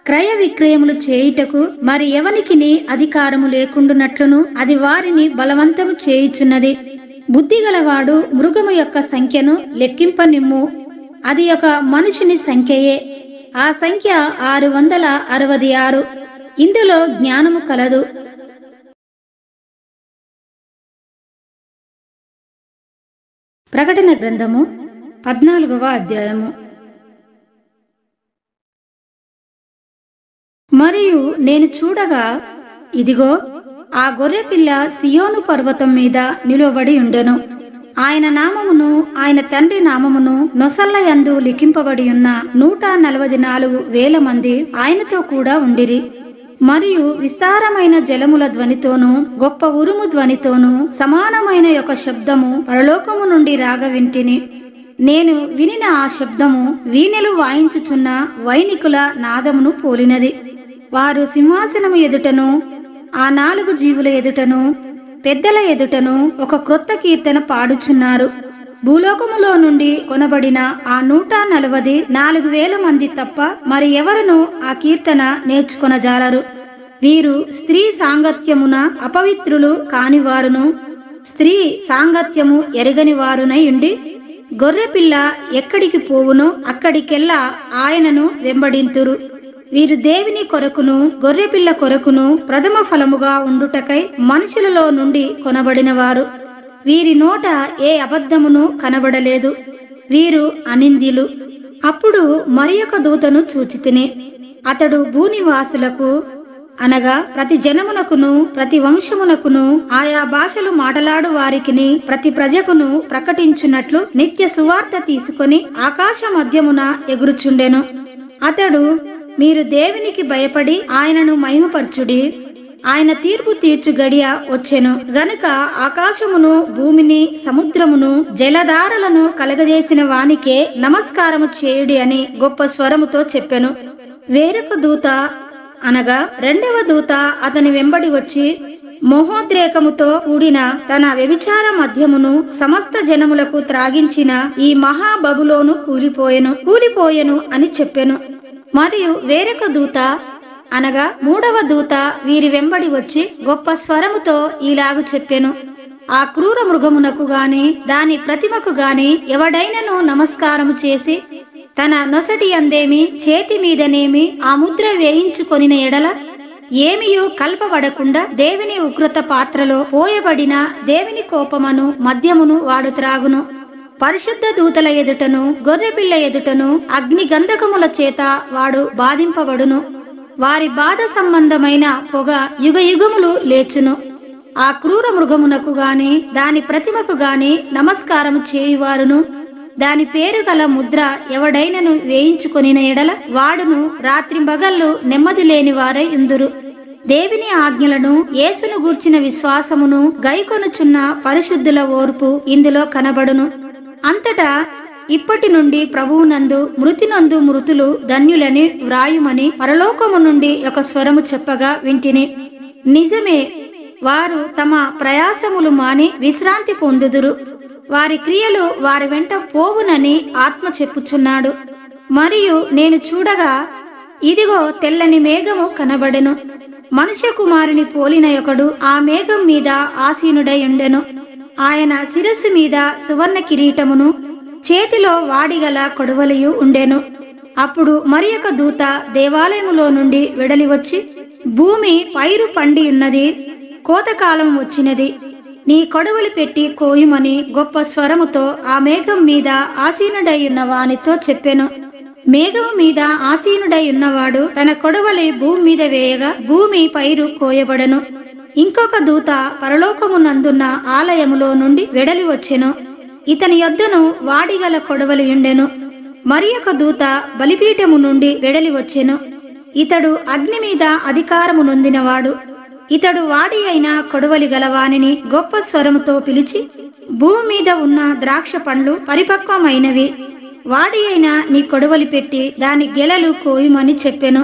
క్రయ విక్రయములు చేయుటకు మరి ఎవనికిని అధికారము లేకుండునట్లును అది వారిని బలవంతము చేయుచున్నది. బుద్ధిగలవాడు మృగము యొక్క సంఖ్యను లెక్కింపనిమ్ము. అది ఒక మనుషుని సంఖ్యయే. ఆ సంఖ్య 666. ఇందులో జ్ఞానము కలదు. ప్రకటన గ్రంథము 14వ అధ్యాయము. మరియు నేను చూడగా, ఇదిగో, ఆ గొర్రెపిల్ల సియోను పర్వతం మీద నిలువబడి ఉండెను. ఆయన నామమును ఆయన తండ్రి నామమును నొసళ్ళ యందు లిఖింపబడి ఉన్న 144,000 మంది ఆయనతో కూడా ఉండిరి. మరియు విస్తారమైన జలముల ధ్వనితోనూ గొప్ప ఉరుము ధ్వనితోనూ సమానమైన ఒక శబ్దము పరలోకము నుండి రాగ వింటిని. నేను వినిన ఆ శబ్దము వీణెలు వాయించుచున్న వైనికుల నాదమును పోలినది. వారు సింహాసనము ఎదుటను, ఆ 4 జీవుల ఎదుటను, పెద్దల ఎదుటను ఒక క్రొత్త కీర్తన పాడుచున్నారు. భూలోకములో నుండి కొనబడిన ఆ 144,000 మంది తప్ప మరి ఎవరును ఆ కీర్తన నేర్చుకొనజాలరు. వీరు స్త్రీ సాంగత్యమున అపవిత్రులు కానివారును, స్త్రీ సాంగత్యము ఎరగని వారునై ఉండి, గొర్రెపిల్ల ఎక్కడికి పోవునో అక్కడికెల్లా ఆయనను వెంబడింతురు. వీరు దేవుని కొరకును గొర్రెపిల్ల కొరకును ప్రథమ ఫలముగా ఉండుటకై మనుషులలో నుండి కొనబడిన వారు. వీరి నోట ఏ అబద్ధమును కనబడలేదు. వీరు అనింద్యులు. అప్పుడు మరియొక దూతను చూచితిని. అతడు భూనివాసులకు, అనగా ప్రతి జనమునకును, ప్రతి వంశమునకును, ఆయా భాషలు మాటలాడు వారికిని, ప్రతి ప్రజకును ప్రకటించున్నట్లు నిత్య సువార్త తీసుకొని ఆకాశ మధ్యమున ఎగురుచుండెను. అతడు, మీరు దేవునికి భయపడి ఆయనను మహిమపరచుడి, ఆయన తీర్పు తీర్చు గడియ వచ్చెను గనుక ఆకాశమును, భూమిని, సముద్రమును, జలధారలను కలగజేసిన వానికే నమస్కారము చేయుడి అని గొప్ప స్వరముతో చెప్పెను. వేరొక దూత, అనగా 2వ దూత అతని వెంబడి వచ్చి, మహోద్రేకముతో కూడిన తన వ్యభిచార మద్యమును సమస్త జనములకు త్రాగించిన ఈ మహా బబులోను కూలిపోయెను అని చెప్పెను. మరియు వేరొక దూత, అనగా 3వ దూత వీరి వెంబడి వచ్చి గొప్ప స్వరముతో ఈలాగు చెప్పెను, ఆ క్రూర మృగమునకు గాని దాని ప్రతిమకు గాని ఎవడైనను నమస్కారము చేసి తన నొసటి అందేమి చేతి మీదనేమి ఆ ముద్ర వేయించుకొనిన ఎడల ఏమియు కల్పబడకుండా దేవుని ఉగ్రత పాత్రలో పోయబడిన దేవుని కోపమును మద్యమును వాడు త్రాగును. పరిశుద్ధ దూతల ఎదుటను గొర్రెపిల్ల ఎదుటను అగ్ని గంధకముల చేత వాడు బాధింపబడును. వారి బాధ సంబంధమైన పొగ యుగయుగములు లేచును. ఆ క్రూర మృగమునకు గాని దాని ప్రతిమకు గాని నమస్కారము చేయువారును దాని పేరు గల ముద్ర ఎవడైనను వేయించుకొనిన ఎడల వాడును రాత్రింబగళ్ళు నెమ్మది లేని వారై ఇందురు. దేవుని ఆజ్ఞలను, యేసును గూర్చిన విశ్వాసమును గైకొనుచున్న పరిశుద్ధుల ఓర్పు ఇందులో కనబడును. అంతటా ఇప్పటి నుండి ప్రభువునందు మృతినందు మృతులు ధన్యులని వ్రాయుమని పరలోకము నుండి ఒక స్వరము చెప్పగా వింటిని. నిజమే, వారు తమ ప్రయాసములు మాని విశ్రాంతి పొందుదురు. వారి క్రియలు వారి వెంట పోవునని ఆత్మ చెప్పుచున్నాడు. మరియు నేను చూడగా, ఇదిగో, తెల్లని మేఘము కనబడెను. మనుష్య కుమారుని పోలిన ఒకడు ఆ మేఘం మీద ఆసీనుడై ఉండెను. ఆయన శిరస్సు మీద సువర్ణ కిరీటమును, చేతిలో వాడిగల కొడవలియు ఉండెను. అప్పుడు మరియొక దూత దేవాలయములో నుండి వెడలి వచ్చి, భూమి పైరు పండి ఉన్నది, కోతకాలం వచ్చినది, నీ కొడవలి పెట్టి కోయుమని గొప్ప స్వరముతో ఆ మేఘం మీద ఆసీనుడై ఉన్న వానితో చెప్పెను. మేఘం మీద ఆసీనుడై ఉన్నవాడు తన కొడవలి భూమి మీద వేయగా భూమి పైరు కోయబడను. ఇంకొక దూత పరలోకమునందున్న ఆలయములో నుండి వెడలి వచ్చెను. ఇతని యొద్దను వాడిగల కొడవలి ఉండెను. మరియొక దూత బలిపీఠము నుండి వెడలి వచ్చెను. ఇతడు అగ్ని మీద అధికారము నొందినవాడు. ఇతడు వాడి అయిన కొడవలి గలవానిని గొప్ప స్వరముతో పిలిచి, భూమి మీద ఉన్న ద్రాక్ష పండ్లు పరిపక్వమైనవి, వాడి అయిన నీ కొడవలి పెట్టి దాని గెలలు కోయుమని చెప్పెను.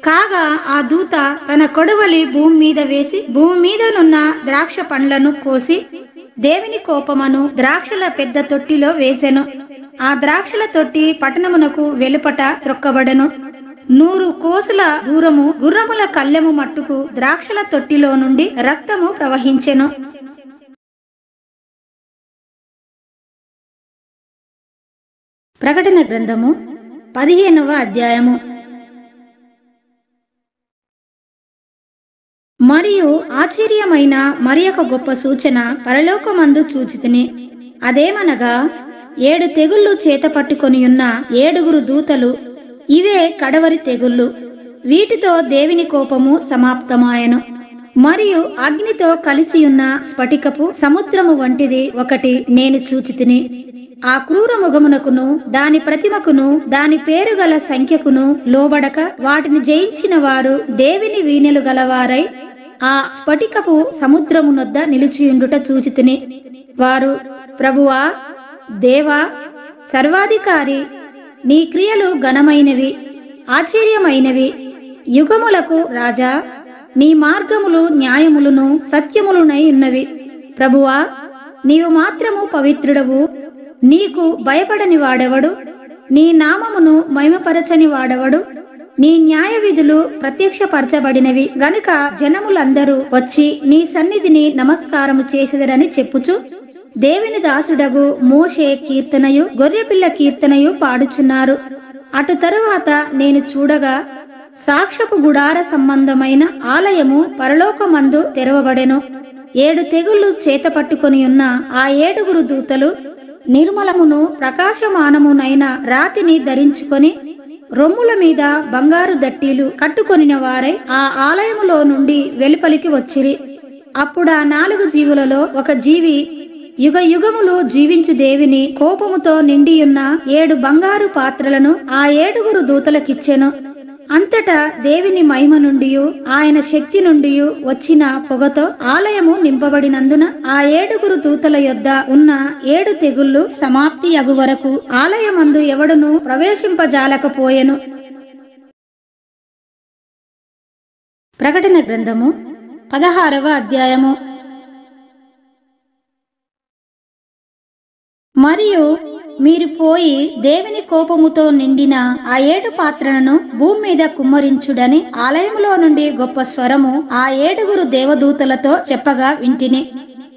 కాగా ఆ దూత తన కొడవలి భూమి మీద వేసి భూమి మీదనున్న ద్రాక్ష పండ్లను కోసి దేవుని కోపమును ద్రాక్షల పెద్ద తొట్టిలో వేసెను. ఆ ద్రాక్షల తొట్టి పట్టణమునకు వెలుపట త్రొక్కబడెను. 100 కోసుల దూరము గుర్రముల కళ్ళెము మట్టుకు ద్రాక్షల తొట్టిలో నుండి రక్తము ప్రవహించెను. ప్రకటన గ్రంథము 15వ అధ్యాయము. మరియు ఆశ్చర్యమైన మరియొక గొప్ప సూచన పరలోకమందు చూచితిని. అదేమనగా, 7 తెగుళ్ళు చేత పట్టుకొని ఉన్న 7 దూతలు, ఇవే కడవరి తెగుళ్ళు. వీటితో దేవుని కోపము సమాప్తమాయెను. మరియు అగ్నితో కలిసియున్న స్ఫటికపు సముద్రము వంటిది ఒకటి నేను చూచితిని. ఆ క్రూర మృగమునకును దాని ప్రతిమకును దాని పేరు గల సంఖ్యకును లోబడక వాటిని జయించిన వారు దేవుని వీణెలు గలవారై ఆ స్ఫటికపు సముద్రమునొద్ద నిలిచియుండుట చూచితిని. వారు, ప్రభువా, దేవా, సర్వాధికారి, నీ క్రియలు ఘనమైనవి, ఆశ్చర్యమైనవి. యుగములకు రాజా, నీ మార్గములు న్యాయములను సత్యములునై ఉన్నవి. ప్రభువా, నీవు మాత్రము పవిత్రుడవు. నీకు భయపడని వాడెవడు? నీ నామమును మహిమపరచని వాడెవడు? నీ న్యాయ విధులు ప్రత్యక్షపరచబడినవి గనుక జనములందరూ వచ్చి నీ సన్నిధిని నమస్కారము చేసెదరని చెప్పుచు దేవుని దాసుడగు మోషే కీర్తనయు గొర్రెపిల్ల కీర్తనయు పాడుచున్నారు. అటు తరువాత నేను చూడగా సాక్ష్యపు గుడార సంబంధమైన ఆలయము పరలోకమందు తెరవబడెను. 7 తెగుళ్లు చేత పట్టుకొని ఉన్న ఆ 7 దూతలు నిర్మలమును ప్రకాశమానమునైన రాతిని ధరించుకొని రొమ్ముల మీద బంగారు దట్టీలు కట్టుకొనిన వారై ఆ ఆలయములో నుండి వెలుపలికి వచ్చిరి. అప్పుడా 4 జీవులలో ఒక జీవి యుగ యుగములు జీవించు దేవుని కోపముతో నిండియున్న 7 బంగారు పాత్రలను ఆ 7 దూతలకిచ్చెను. అంతటా దేవుని మహిమ నుండి ఆయన శక్తి నుండి వచ్చిన పొగతో ఆలయము నింపబడినందున ఆ 7 దూతల యొద్ద ఉన్న 7 తెగుళ్లు సమాప్తి అగు వరకు ఆలయమందు ఎవడును ప్రవేశింపజాలకపోయెను. ప్రకటన గ్రంథము 16వ అధ్యాయము. మరియు మీరు పోయి దేవుని కోపముతో నిండిన ఆ 7 పాత్రలను భూమి మీద కుమ్మరించుడని ఆలయములో నుండి గొప్ప స్వరము ఆ 7 దేవదూతలతో చెప్పగా వింటిని.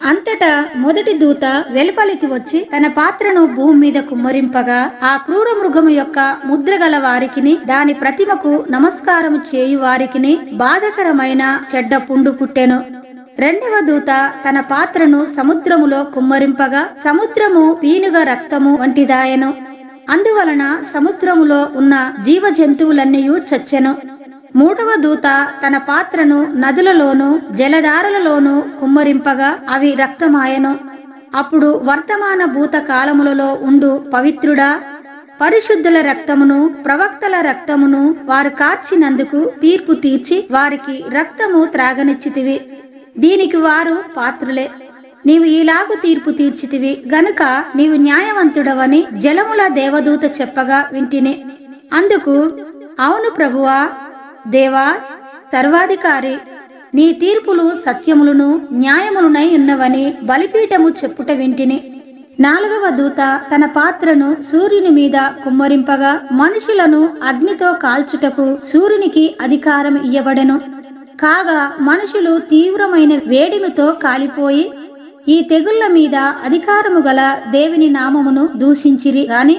అంతటా మొదటి దూత వెలుపలికి వచ్చి తన పాత్రను భూమి మీద కుమ్మరింపగా ఆ క్రూర మృగము యొక్క ముద్రగల వారికిని దాని ప్రతిమకు నమస్కారము చేయు వారికిని బాధకరమైన చెడ్డ పుండు పుట్టెను. రెండవ దూత తన పాత్రను సముద్రములో కుమ్మరింపగా సముద్రము పీనుగ రక్తము వంటిదాయెను. అందువలన సముద్రములో ఉన్న జీవ జంతువులన్నీ చచ్చెను. మూడవ దూత తన పాత్రను నదులలోను జలధారలలోను కుమ్మరింపగా అవి రక్తమాయెను. అప్పుడు వర్తమాన భూత కాలములలో ఉండు పవిత్రుడా, పరిశుద్ధుల రక్తమును ప్రవక్తల రక్తమును వారు కార్చినందుకు తీర్పు తీర్చి వారికి రక్తము త్రాగనిచ్చితివి. దీనికి వారు పాత్రులే. నీవు ఈలాగు తీర్పు తీర్చితివి గనుక నీవు న్యాయవంతుడవని జలముల దేవదూత చెప్పగా వింటిని. అందుకు, అవును ప్రభువా, దేవా, సర్వాధికారి, నీ తీర్పులు సత్యములను న్యాయములునై ఉన్నవని బలిపీఠము చెప్పుట వింటిని. 4వ దూత తన పాత్రను సూర్యుని మీద కుమ్మరింపగా మనుషులను అగ్నితో కాల్చుటకు సూర్యునికి అధికారం ఇయ్యబడెను. కాగా మనుషులు తీవ్రమైన వేడిమితో కాలిపోయి ఈ తెగుళ్ల మీద అధికారము గల దేవుని నామమును దూషించిరి గాని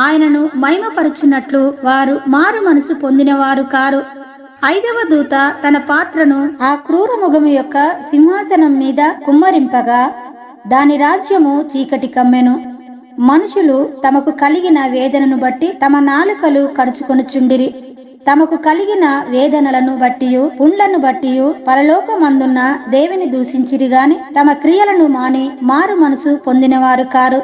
ఆయనను మహిమపరచున్నట్లు వారు మారు మనసు పొందినవారు కారు. 5వ దూత తన పాత్రను ఆ క్రూర మృగము యొక్క సింహాసనం మీద కుమ్మరింపగా దాని రాజ్యము చీకటి కమ్మెను. మనుషులు తమకు కలిగిన వేదనను బట్టి తమ నాలుకలు కరుచుకొనుచుండిరి. తమకు కలిగిన వేదనలను బట్టియు పుండ్లను బట్టియు పరలోకమందున్న దేవుని దూషించిరి గాని తమ క్రియలను మాని మారు మనసు పొందినవారు కారు.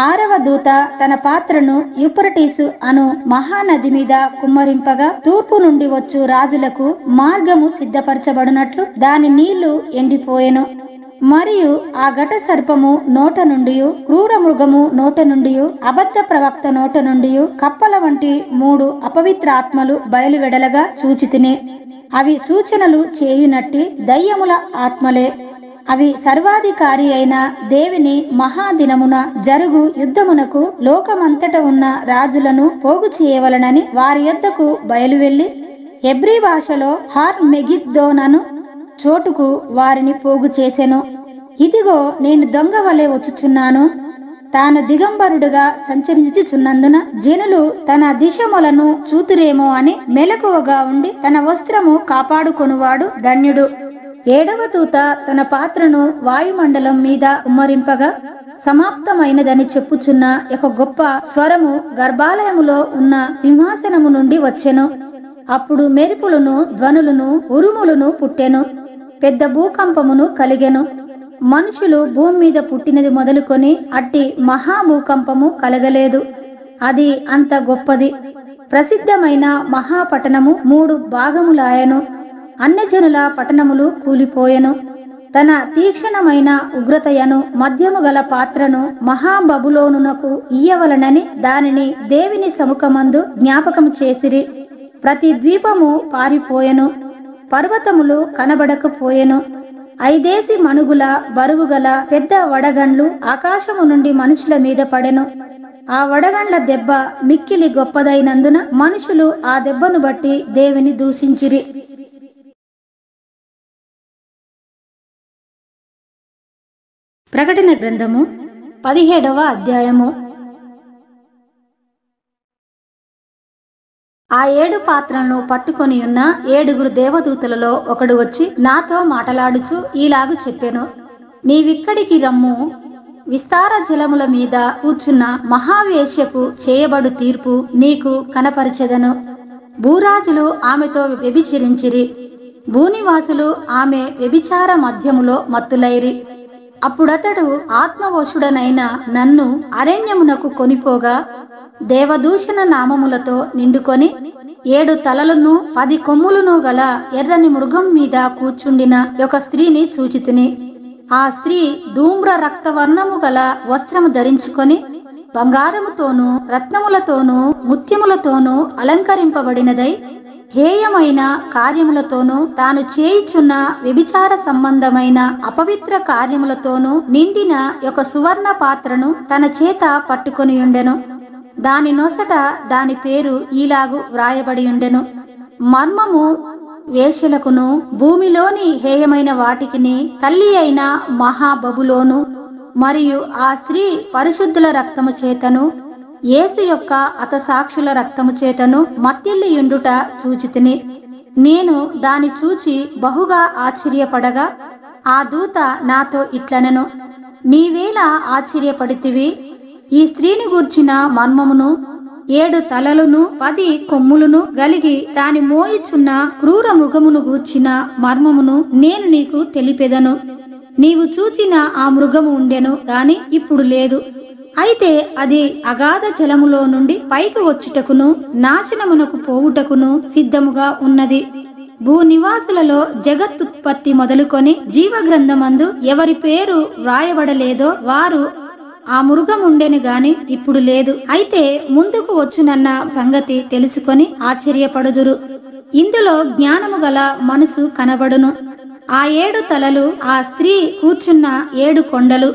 6వ దూత తన పాత్రను యూఫ్రటీసు అను మహానది మీద కుమ్మరింపగా తూర్పు నుండి వచ్చు రాజులకు మార్గము సిద్ధపరచబడినట్లు దాని నీళ్లు ఎండిపోయెను. మరియు ఆ ఘట సర్పము నోట నుండి క్రూర మృగము నోట నుండి అబద్ధ ప్రవక్త నోట నుండి కప్పల వంటి 3 అపవిత్ర ఆత్మలు బయలువెడలగా చూచితిని. అవి సూచనలు చేయునట్టి దయ్యముల ఆత్మలే. అవి సర్వాధికారి అయిన దేవుని మహాదినమున జరుగు యుద్ధమునకు లోకమంతట ఉన్న రాజులను పోగు చేయవలనని వారి యొద్దకు బయలువెళ్లి హెబ్రీ భాషలో హార్ మెగిద్దోనను చోటుకు వారిని పోగు చేసెను. ఇదిగో, నేను దొంగ వలె వచ్చుచున్నాను. తాను దిగంబరుడుగా సంచరించుచున్నందున జనులు తన దిశములను చూతురేమో అని మెలకువగా ఉండి తన వస్త్రము కాపాడుకొనువాడు ధన్యుడు. 7వ దూత తన పాత్రను వాయుమండలం మీద కుమ్మరింపగా సమాప్తమైనదని చెప్పుచున్న ఒక గొప్ప స్వరము గర్భాలయములో ఉన్న సింహాసనము నుండి వచ్చెను. అప్పుడు మెరుపులను, ధ్వనులను, ఉరుములను పుట్టెను. పెద్ద భూకంపమును కలిగెను. మనుషులు భూమి మీద పుట్టినది మొదలుకొని అట్టి మహాభూకంపము కలగలేదు. అది అంత గొప్పది. ప్రసిద్ధమైన మహాపట్టణము 3 భాగములాయెను. అన్యజనుల పట్టణములు కూలిపోయెను. తన తీక్షణమైన ఉగ్రతయను మద్యము గల పాత్రను మహాబబులోనునకు ఇయ్యవలనని దానిని దేవుని సముఖమందు జ్ఞాపకము చేసిరి. ప్రతి ద్వీపము పారిపోయెను, పర్వతములు కనబడకపోయెను. 5 మణుగుల బరువుగల పెద్ద వడగండ్లు ఆకాశము నుండి మనుషుల మీద పడెను. ఆ వడగండ్ల దెబ్బ మిక్కిలి గొప్పదైనందున మనుషులు ఆ దెబ్బను బట్టి దేవుని దూషించిరి. ప్రకటన గ్రంథము 17వ అధ్యాయము. ఆ 7 పాత్రలను పట్టుకొని ఉన్న 7 దేవదూతలలో ఒకడు వచ్చి నాతో మాటలాడుచు ఈలాగు చెప్పెను, నీవిక్కడికి రమ్ము. విస్తార జలముల మీద కూర్చున్న మహావేశ్యకు చేయబడు తీర్పు నీకు కనపరచెదను. భూరాజులు ఆమెతో వ్యభిచరించిరి, భూనివాసులు ఆమె వ్యభిచార మధ్యములో మత్తులైరి. అప్పుడతడు ఆత్మవశుడనైన నన్ను అరణ్యమునకు కొనిపోగా దేవదూషణ నామములతో నిండుకొని 7 తలలను 10 కొమ్ములను గల ఎర్రని మృగం మీద కూర్చుండిన ఒక స్త్రీని చూచితిని. ఆ స్త్రీ ధూమ్ర రక్తవర్ణము గల వస్త్రము ధరించుకొని బంగారముతోనూ రత్నములతోనూ ముత్యములతోనూ అలంకరింపబడినదై హేయమైన కార్యములతోనూ తాను చేయుచున్న వ్యభిచార సంబంధమైన అపవిత్ర కార్యములతోనూ నిండిన ఒక సువర్ణ పాత్రను తన చేత పట్టుకొని ఉండెను. దాని నొసట దాని పేరు ఈలాగు వ్రాయబడి ఉండెను, మర్మము వేశ్యలకును భూమిలోని హేయమైన వాటికిని తల్లి అయిన మహాబబులోను మరియు ఆ స్త్రీ పరిశుద్ధుల రక్తము చేతను యేసు యొక్క హతసాక్షుల రక్తము చేతను మత్తిల్లియుండుట చూచితిని. నేను దాని చూచి బహుగా ఆశ్చర్యపడగా ఆ దూత నాతో ఇట్లనెను, నీవేలా ఆశ్చర్యపడితివి? ఈ స్త్రీని గూర్చిన మర్మమును 7 తలలను 10 కొమ్ములను గలిగి దాని మోయిచున్న క్రూర మృగమును గూర్చిన మర్మమును నేను నీకు తెలిపెదను. నీవు చూచిన ఆ మృగము ఉండెను గాని ఇప్పుడు లేదు. అయితే అది అగాధ జలములో నుండి పైకి వచ్చుటకును నాశనమునకు పోవుటకును సిద్ధముగా ఉన్నది. భూనివాసులలో జగత్తుత్పత్తి మొదలుకొని జీవగ్రంథమందు ఎవరి పేరు వ్రాయబడలేదో వారు ఆ మృగం ఉండెను గాని ఇప్పుడు లేదు. అయితే ముందుకు వచ్చునన్న సంగతి తెలుసుకొని ఆశ్చర్యపడుదురు. ఇందులో జ్ఞానము గల మనసు కనబడును. ఆ 7 తలలు ఆ స్త్రీ కూర్చున్న 7 కొండలు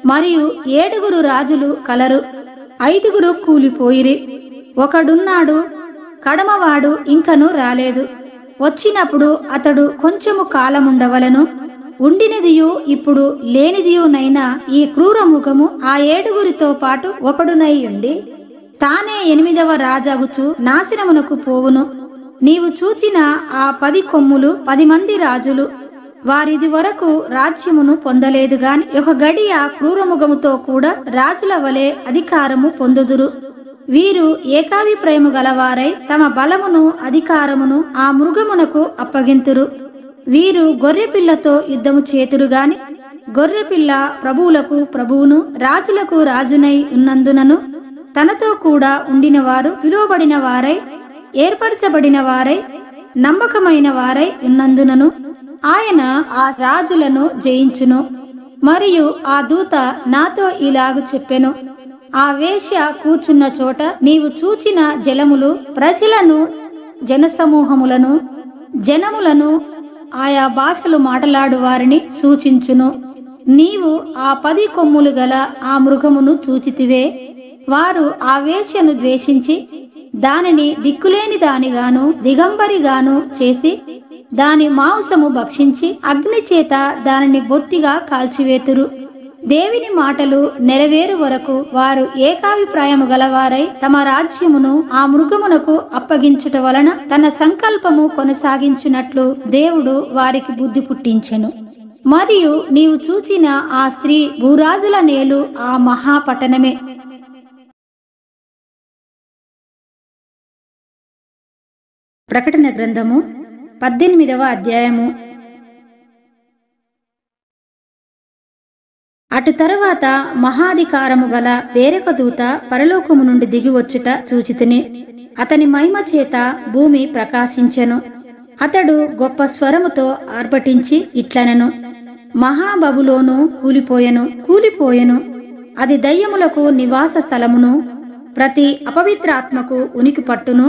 మరియు 7 రాజులు కలరు. 5 కూలిపోయిరి. ఒకడున్నాడు, కడమవాడు ఇంకను రాలేదు. వచ్చినప్పుడు అతడు కొంచెము కాలముండవలను. ఉండినదియు ఇప్పుడు లేనిదియునైనా ఈ క్రూర మృగము ఆ 7 పాటు ఒకడునై ఉండి తానే 8వ రాజగుచు నాశనమునకు పోవును. నీవు చూచిన ఆ 10 కొమ్ములు 10 మంది రాజులు. వారిది వరకు రాజ్యమును పొందలేదు గాని ఒక గడియ క్రూరముఖముతో కూడా రాజుల వలె అధికారము పొందుదురు. వీరు ఏకాభిప్రాయము గలవారై తమ బలమును అధికారమును ఆ మృగమునకు అప్పగింతురు. వీరు గొర్రెపిల్లతో యుద్ధము చేతురు గాని గొర్రెపిల్ల ప్రభువులకు ప్రభువును రాజులకు రాజునై ఉన్నందునను తనతో కూడా ఉండిన వారు పిలువబడిన వారై ఏర్పరచబడిన వారై నమ్మకమైన వారై ఉన్నందునను ఆయన ఆ రాజులను జయించును. మరియు ఆ దూత నాతో ఇలాగు చెప్పెను, ఆ వేశ్య కూర్చున్న చోట నీవు చూచిన జలములు ప్రజలను, జనసమూహములను, జనములను, ఆయా భాషలు మాట్లాడు వారిని సూచించును. నీవు ఆ 10 కొమ్ములు గల ఆ మృగమును చూచితివే. వారు ఆ వేశ్యను ద్వేషించి దానిని దిక్కులేని దానిగాను దిగంబరిగాను చేసి దాని మాంసము భక్షించి అగ్ని చేత దానిని బొత్తిగా కాల్చివేతురు. దేవుని మాటలు నెరవేరు వరకు వారు ఏకాభిప్రాయము గలవారై తమ రాజ్యమును ఆ మృగమునకు అప్పగించుట వలన తన సంకల్పము కొనసాగించినట్లు దేవుడు వారికి బుద్ధి పుట్టించెను. మరియు నీవు చూచిన ఆ స్త్రీ భూరాజుల నేలు ఆ మహాపట్టణమే. ప్రకటన గ్రంథము 18వ అధ్యాయము. అటు తరువాత మహాధికారము గల వేరొక దూత పరలోకము నుండి దిగివచ్చుట చూచితిని. అతని మహిమ చేత భూమి ప్రకాశించెను. అతడు గొప్ప స్వరముతో ఆర్భటించి ఇట్లనెను, మహాబబులోను కూలిపోయెను, అది దయ్యములకు నివాస స్థలమును, ప్రతి అపవిత్రాత్మకు ఉనికి పట్టును,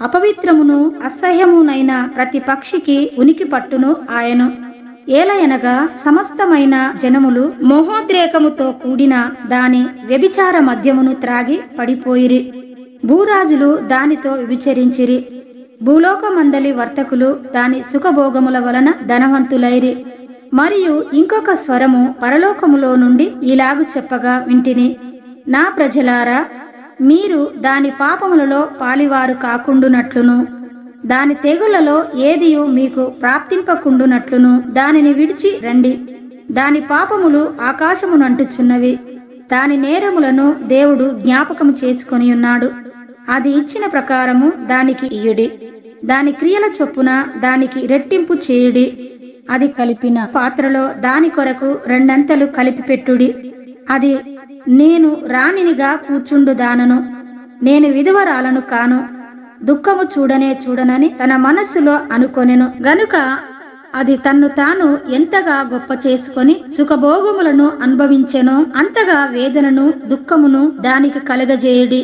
అపవిత్రమును అసహ్యమునైన ప్రతి పక్షికి ఉనికి పట్టును ఆయను. ఏలయనగా సమస్తమైన జనములు మోహోద్రేకముతో కూడిన దాని వ్యభిచార మద్యమును త్రాగి పడిపోయిరి. భూరాజులు దానితో వ్యభిచరించిరి. భూలోకమందలి వర్తకులు దాని సుఖభోగముల వలన ధనవంతులైరి. మరియు ఇంకొక స్వరము పరలోకములో నుండి ఇలాగు చెప్పగా వింటిని, నా ప్రజలారా, మీరు దాని పాపములలో పాలివారు కాకుండునట్లును, దాని తెగుళ్లలో ఏదియు మీకు ప్రాప్తింపకుండునట్లును దానిని విడిచి రండి. దాని పాపములు ఆకాశమునంటుచున్నవి, దాని నేరములను దేవుడు జ్ఞాపకము చేసుకొని ఉన్నాడు. అది ఇచ్చిన ప్రకారము దానికి ఇయ్యుడి, దాని క్రియల చొప్పున దానికి రెట్టింపు చేయుడి. అది కలిపిన పాత్రలో దాని కొరకు రెండంతలు కలిపి పెట్టుడి. అది నేను రాణినిగా కూర్చుండు దానను, నేను విధవరాలను కాను, దుఃఖము చూడనని తన మనస్సులో అనుకొనెను గనుక అది తన్ను తాను ఎంతగా గొప్ప చేసుకొని సుఖభోగములను అనుభవించెనో అంతగా వేదనను దుఃఖమును దానికి కలగజేయుడి.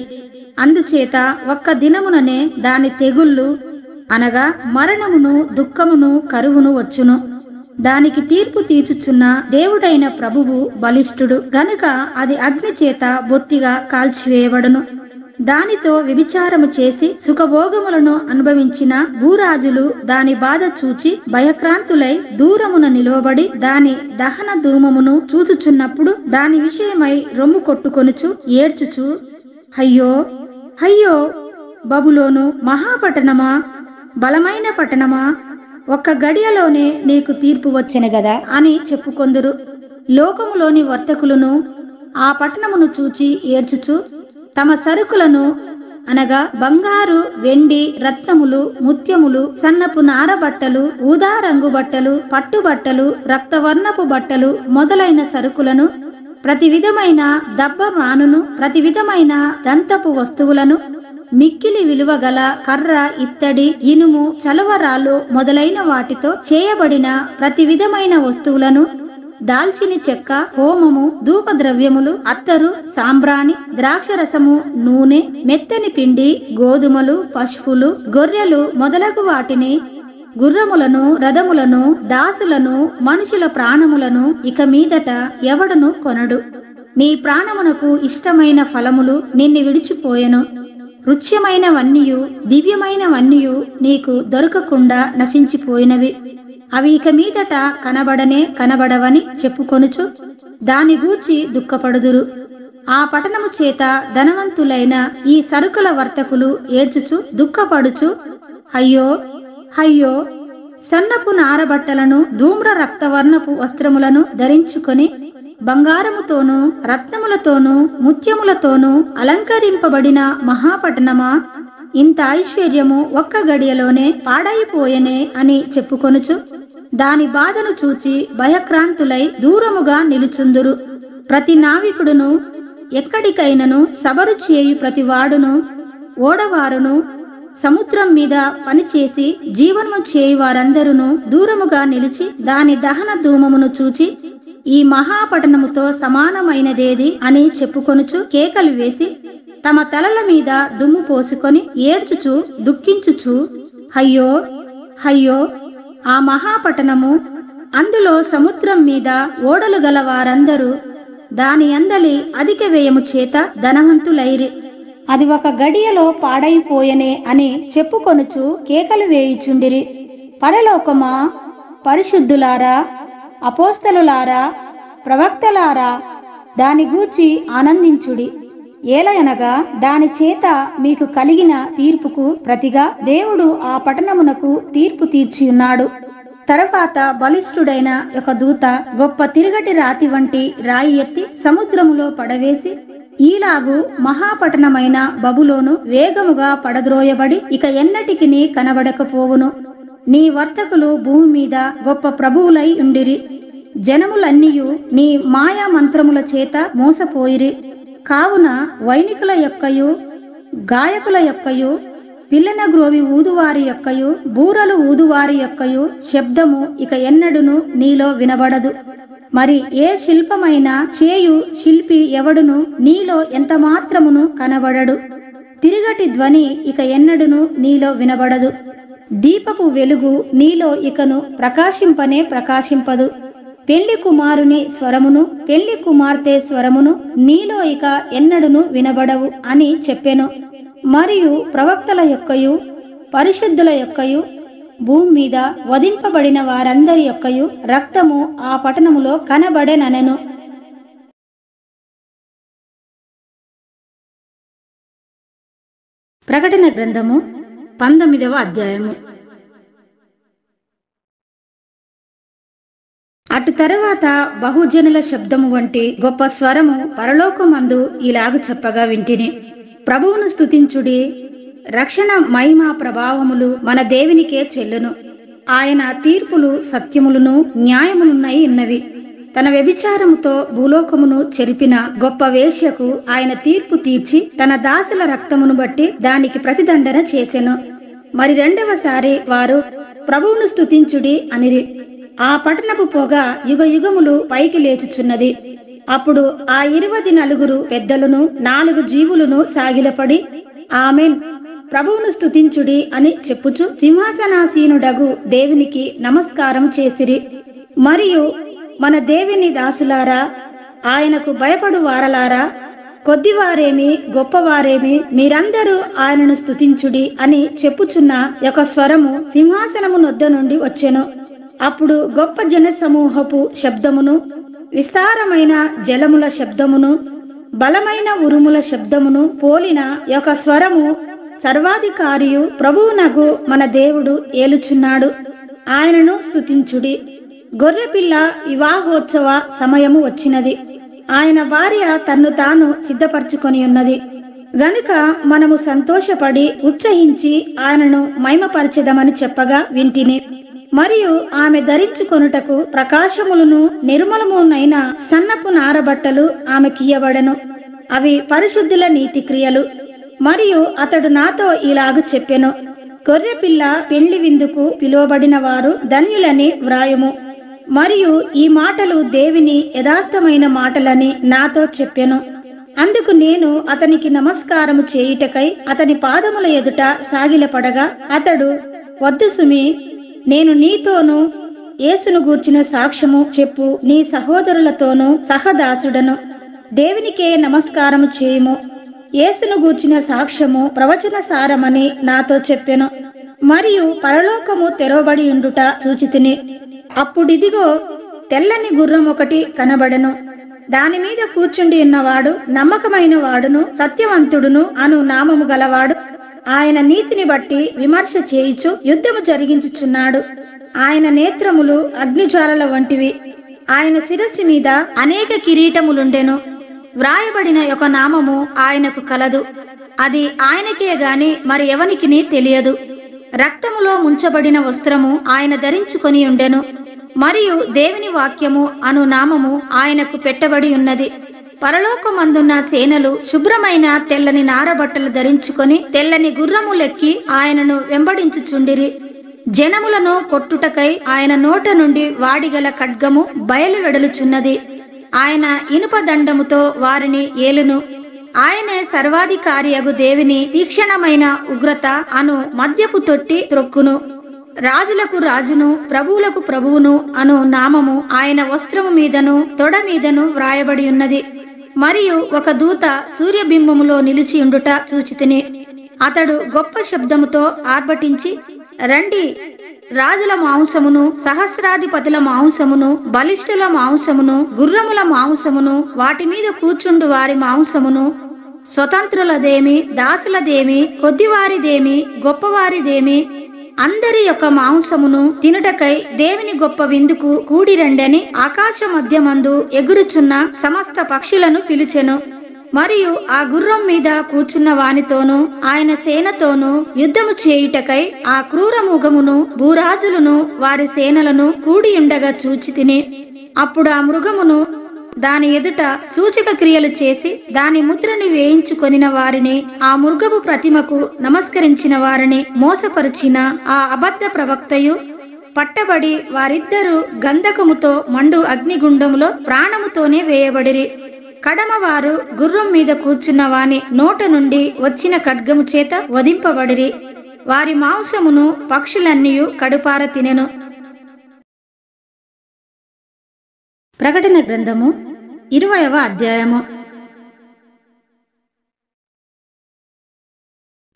అందుచేత ఒక్క దినముననే దాని తెగుళ్ళు అనగా మరణమును, దుఃఖమును, కరువును వచ్చును. దానికి తీర్పు తీర్చుచున్న దేవుడైన ప్రభువు బలిష్ఠుడు గనుక అది అగ్ని చేత బొత్తిగా కాల్చివేయబడును. దానితో వ్యభిచారము చేసి సుఖభోగములను అనుభవించిన భూరాజులు దాని బాధ చూచి భయక్రాంతులై దూరమున నిలవబడి దాని దహన ధూమమును చూచుచున్నప్పుడు దాని విషయమై రొమ్ము కొట్టుకొనుచు ఏడ్చుచు, అయ్యో అయ్యో బబులోను మహాపట్టణమా, బలమైన పట్టణమా, ఒక్క గడియలోనే నీకు తీర్పు వచ్చెను గదా అని చెప్పుకొందురు. లోకములోని వర్తకులను ఆ పట్టణమును చూచి ఏడ్చుచు తమ సరుకులను అనగా బంగారు, వెండి, రత్నములు, ముత్యములు, సన్నపు నార బట్టలు, ఊదా రంగు బట్టలు, పట్టుబట్టలు, రక్తవర్ణపు బట్టలు మొదలైన సరుకులను, ప్రతి విధమైన దబ్బ మానును, ప్రతి విధమైన దంతపు వస్తువులను, మిక్కిలి విలువ గల కర్ర, ఇత్తడి, ఇనుము, చలవరాలు మొదలైన వాటితో చేయబడిన ప్రతి విధమైన వస్తువులను, దాల్చిని చెక్క, హోమము, ధూపద్రవ్యములు, అత్తరు, సాంబ్రాణి, ద్రాక్షరసము, నూనె, మెత్తని పిండి, గోధుమలు, పశువులు, గొర్రెలు మొదలగు వాటిని, గుర్రములను, రథములను, దాసులను, మనుషుల ప్రాణములను ఇక మీదట ఎవడును కొనడు. నీ ప్రాణమునకు ఇష్టమైన ఫలములు నిన్ను విడిచిపోయెను. రుచ్యమైనవన్నీయు దివ్యమైనవన్నీయు నీకు దొరకకుండా నశించిపోయినవి. అవి ఇక మీదట కనబడవని చెప్పుకొనుచు దాని గూర్చి దుఃఖపడుదురు. ఆ పట్టణము చేత ధనవంతులైన ఈ సరుకుల వర్తకులు ఏడ్చుచు దుఃఖపడుచు, అయ్యో అయ్యో, సన్నపు నారబట్టలను, ధూమ్ర రక్తవర్ణపు వస్త్రములను ధరించుకొని బంగారముతోనూ రత్నములతోనూ ముత్యములతోనూ అలంకరింపబడిన మహాపట్టణమా, ఇంత ఐశ్వర్యము ఒక్క గడియలోనే పాడైపోయెనే అని చెప్పుకొనుచు దాని బాధను చూచి భయక్రాంతులై దూరముగా నిలుచుందురు. ప్రతి నావికుడును, ఎక్కడికైనను సబరు చేయు ప్రతి వాడును, ఓడవారును, సముద్రం మీద పనిచేసి జీవనము చేయు వారందరూ దూరముగా నిలిచి దాని దహన ధూమమును చూచి ఈ మహాపట్టణముతో సమానమైనదేది అని చెప్పుకొనుచు కేకలు వేసి తమ తలల మీద దుమ్ము పోసుకొని ఏడ్చుచు దుఃఖించుచు, అయ్యో అయ్యో, ఆ మహాపట్టణము, అందులో సముద్రం మీద ఓడలు గల వారందరూ దాని అందలి అధిక వ్యయము చేత ధనవంతులైరి. అది ఒక గడియలో పాడైపోయెనే అని చెప్పుకొనుచు కేకలు వేయుచుండిరి. పరలోకమా, పరిశుద్ధులారా, అపోస్తలులారా, ప్రవక్తలారా, దాని గూర్చి ఆనందించుడి. ఏలయనగా దాని చేత మీకు కలిగిన తీర్పుకు ప్రతిగా దేవుడు ఆ పట్టణమునకు తీర్పు తీర్చియున్నాడు. తరువాత బలిష్ఠుడైన ఒక దూత గొప్ప తిరుగటి రాతి వంటి రాయి ఎత్తి సముద్రములో పడవేసి ఈలాగు మహాపట్టణమైన బబులోను వేగముగా పడద్రోయబడి ఇక ఎన్నటికిని కనబడకపోవును. నీ వర్తకులు భూమి మీద గొప్ప ప్రభువులై ఉండిరి. జనములన్నీయు నీ మాయా మంత్రముల చేత మోసపోయిరి. కావున వైనికుల యొక్కయు గాయకుల యొక్కయు పిల్లన గ్రోవి ఊదువారి యొక్కయు బూరలు ఊదువారి యొక్కయు శబ్దము ఇక ఎన్నడును నీలో వినబడదు. మరి ఏ శిల్పమైనా చేయు శిల్పి ఎవడును నీలో ఎంత మాత్రమును కనబడడు. తిరుగటి ధ్వని ఇక ఎన్నడును నీలో వినబడదు. దీపపు వెలుగు నీలో ఇకను ప్రకాశింపనే ప్రకాశింపదు. పెళ్లి కుమారుని స్వరమును పెళ్లి కుమార్తె స్వరమును నీలో ఇక ఎన్నడును వినబడవు అని చెప్పెను. మరియు ప్రవక్తల యొక్కయు పరిశుద్ధుల యొక్కయు భూమి మీద వధింపబడిన వారందరి యొక్కయు రక్తము ఆ పట్టణములో కనబడెననెను. ప్రకటన గ్రంథము 19వ అధ్యాయము. అటు తరువాత బహుజనుల శబ్దము వంటి గొప్ప స్వరము పరలోకమందు ఇలాగు చెప్పగా వింటిని. ప్రభువును స్తుతించుడి, రక్షణ మహిమ ప్రభావములు మన దేవునికే చెల్లును. ఆయన తీర్పులు సత్యములను న్యాయములున్నై ఉన్నవి. తన వ్యభిచారముతో భూలోకమును చెరిపిన గొప్ప వేశ్యకు ఆయన తీర్పు తీర్చి తన దాసుల రక్తమును బట్టి దానికి ప్రతిదండన చేసెను. మరి రెండవసారి వారు ప్రభువును స్తుతించుడి అనిరి. ఆ పట్టణపు పొగ యుగ యుగములు పైకి లేచుచున్నది. అప్పుడు ఆ 24 పెద్దలను 4 జీవులను సాగిలపడి ఆమెన్, ప్రభువును స్తుతించుడి అని చెప్పుచు సింహాసనాసీనుడగు దేవునికి నమస్కారం చేసిరి. మరియు మన దేవుని దాసులారా, ఆయనకు భయపడు వారలారా, కొద్దివారేమి గొప్పవారేమి మీరందరూ ఆయనను స్తుతించుడి అని చెప్పుచున్న ఒక స్వరము సింహాసనము నొద్ద నుండి వచ్చెను. అప్పుడు గొప్ప జన సమూహపు శబ్దమును విస్తారమైన జలముల శబ్దమును బలమైన ఉరుముల శబ్దమును పోలిన ఒక స్వరము సర్వాధికారియు ప్రభువునగు మన దేవుడు ఏలుచున్నాడు, ఆయనను స్తుతించుడి. గొర్రెపిల్ల వివాహోత్సవ సమయము వచ్చినది. ఆయన భార్య తన్ను తాను సిద్ధపరచుకొని ఉన్నది గనుక మనము సంతోషపడి ఉత్సహించి ఆయనను మహిమపరచెదమని చెప్పగా వింటిని. మరియు ఆమె ధరించుకొనుటకు ప్రకాశములను నిర్మలమునైన సన్నపు నారబట్టలు ఆమెకియ్యబడెను. అవి పరిశుద్ధుల నీతి క్రియలు. మరియు అతడు నాతో ఇలాగు చెప్పెను, గొర్రెపిల్ల పెళ్లి విందుకు పిలువబడిన వారు ధన్యులని వ్రాయుము. మరియు ఈ మాటలు దేవుని యథార్థమైన మాటలని నాతో చెప్పెను. అందుకు నేను అతనికి నమస్కారము చేయుటకై అతని పాదముల ఎదుట సాగిలపడగా అతడు, వద్దు సుమి, నేను నీతోనూ యేసును గూర్చిన సాక్ష్యము చెప్పు నీ సహోదరులతోనూ సహదాసుడను. దేవునికే నమస్కారము చేయుము. యేసును గూర్చిన సాక్ష్యము ప్రవచన సారమని నాతో చెప్పెను. మరియు పరలోకము తెరవబడి ఉండుట చూచితిని. అప్పుడిదిగో తెల్లని గుర్రం ఒకటి కనబడెను. దాని మీద కూర్చుండి ఉన్నవాడు నమ్మకమైన వాడును సత్యవంతుడును అను నామము గలవాడు. ఆయన నీతిని బట్టి విమర్శ చేయుచు యుద్ధము జరిగించుచున్నాడు. ఆయన నేత్రములు అగ్నిజ్వాలల వంటివి. ఆయన శిరస్సు మీద అనేక కిరీటములుండెను. వ్రాయబడిన ఒక నామము ఆయనకు కలదు. అది ఆయనకే గాని మరి ఎవనికిని తెలియదు. రక్తములో ముంచబడిన వస్త్రము ఆయన ధరించుకొని ఉండెను. మరియు దేవుని వాక్యము అను నామము ఆయనకు పెట్టబడి ఉన్నది. పరలోకమందున్న సేనలు శుభ్రమైన తెల్లని నారబట్టలు ధరించుకొని తెల్లని గుర్రములెక్కి ఆయనను వెంబడించుచుండిరి. జనములను కొట్టుటకై ఆయన నోట నుండి వాడిగల ఖడ్గము బయలు వెడలుచున్నది. ఆయన ఇనుప దండముతో వారిని ఏలును. ఆయనే సర్వాధికారియగు దేవుని తీక్షణమైన ఉగ్రత అను మద్యపు తొట్టి త్రొక్కును. రాజులకు రాజును ప్రభువులకు ప్రభువును అను నామము ఆయన వస్త్రము మీదను తొడ మీదను వ్రాయబడి ఉన్నది. మరియు ఒక దూత సూర్యబింబములో నిలిచి ఉండుట చూచితిని. అతడు గొప్ప శబ్దముతో ఆర్భటించి, రండి, రాజుల మాంసమును సహస్రాధిపతుల మాంసమును బలిష్ఠుల మాంసమును గుర్రముల మాంసమును వాటి మీద కూర్చుండు వారి మాంసమును స్వతంత్రులదేమి దాసులదేమి కొద్దివారిదేమి గొప్పవారిదేమి అందరి యొక్క మాంసమును తినుటకై దేవుని గొప్ప విందుకు కూడిరండని ఆకాశ మధ్యమందు ఎగురుచున్న సమస్త పక్షులను పిలిచెను. మరియు ఆ గుర్రం మీద కూర్చున్న వానితోనూ ఆయన సేనతోనూ యుద్ధము చేయుటకై ఆ క్రూర మృగమును భూరాజులను వారి సేనలను కూడియుండగా చూచితిని. అప్పుడు ఆ మృగమును దాని ఎదుట సూచక క్రియలు చేసి దాని ముద్రని వేయించుకొనిన వారిని, ఆ మృగపు ప్రతిమకు నమస్కరించిన వారిని మోసపరిచిన ఆ అబద్ధ ప్రవక్తయు పట్టబడి వారిద్దరూ గంధకముతో మండు అగ్నిగుండములో ప్రాణముతోనే వేయబడిరి. కడమవారు గుర్రం మీద కూర్చున్న వాని నోట నుండి వచ్చిన ఖడ్గము చేత వధింపబడిరి. వారి మాంసమును పక్షులన్నీయు కడుపార తినెను. ప్రకటన గ్రంథము 20వ అధ్యాయము.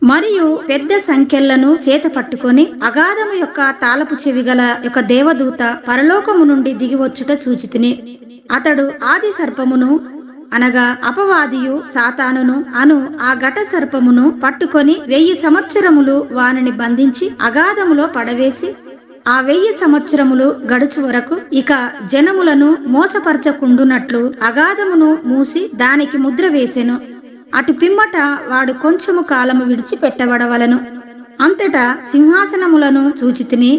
మరియు పెద్ద సంఖ్యలను చేత పట్టుకొని అగాధము యొక్క తాళపు చెవిగల యొక్క దేవదూత పరలోకము నుండి దిగివచ్చుట చూచితిని. అతడు ఆది సర్పమును అనగా అపవాదియు సాతానును అను ఆ ఘట సర్పమును పట్టుకొని 1000 సంవత్సరములు వానిని బంధించి అగాధములో పడవేసి ఆ 1000 సంవత్సరములు గడుచు వరకు ఇక జనములను మోసపరచకుండునట్లు అగాధమును మూసి దానికి ముద్ర వేసెను. అటు పిమ్మట వాడు కొంచెము కాలము విడిచి పెట్టబడవలను. అంతటా సింహాసనములను చూచితిని.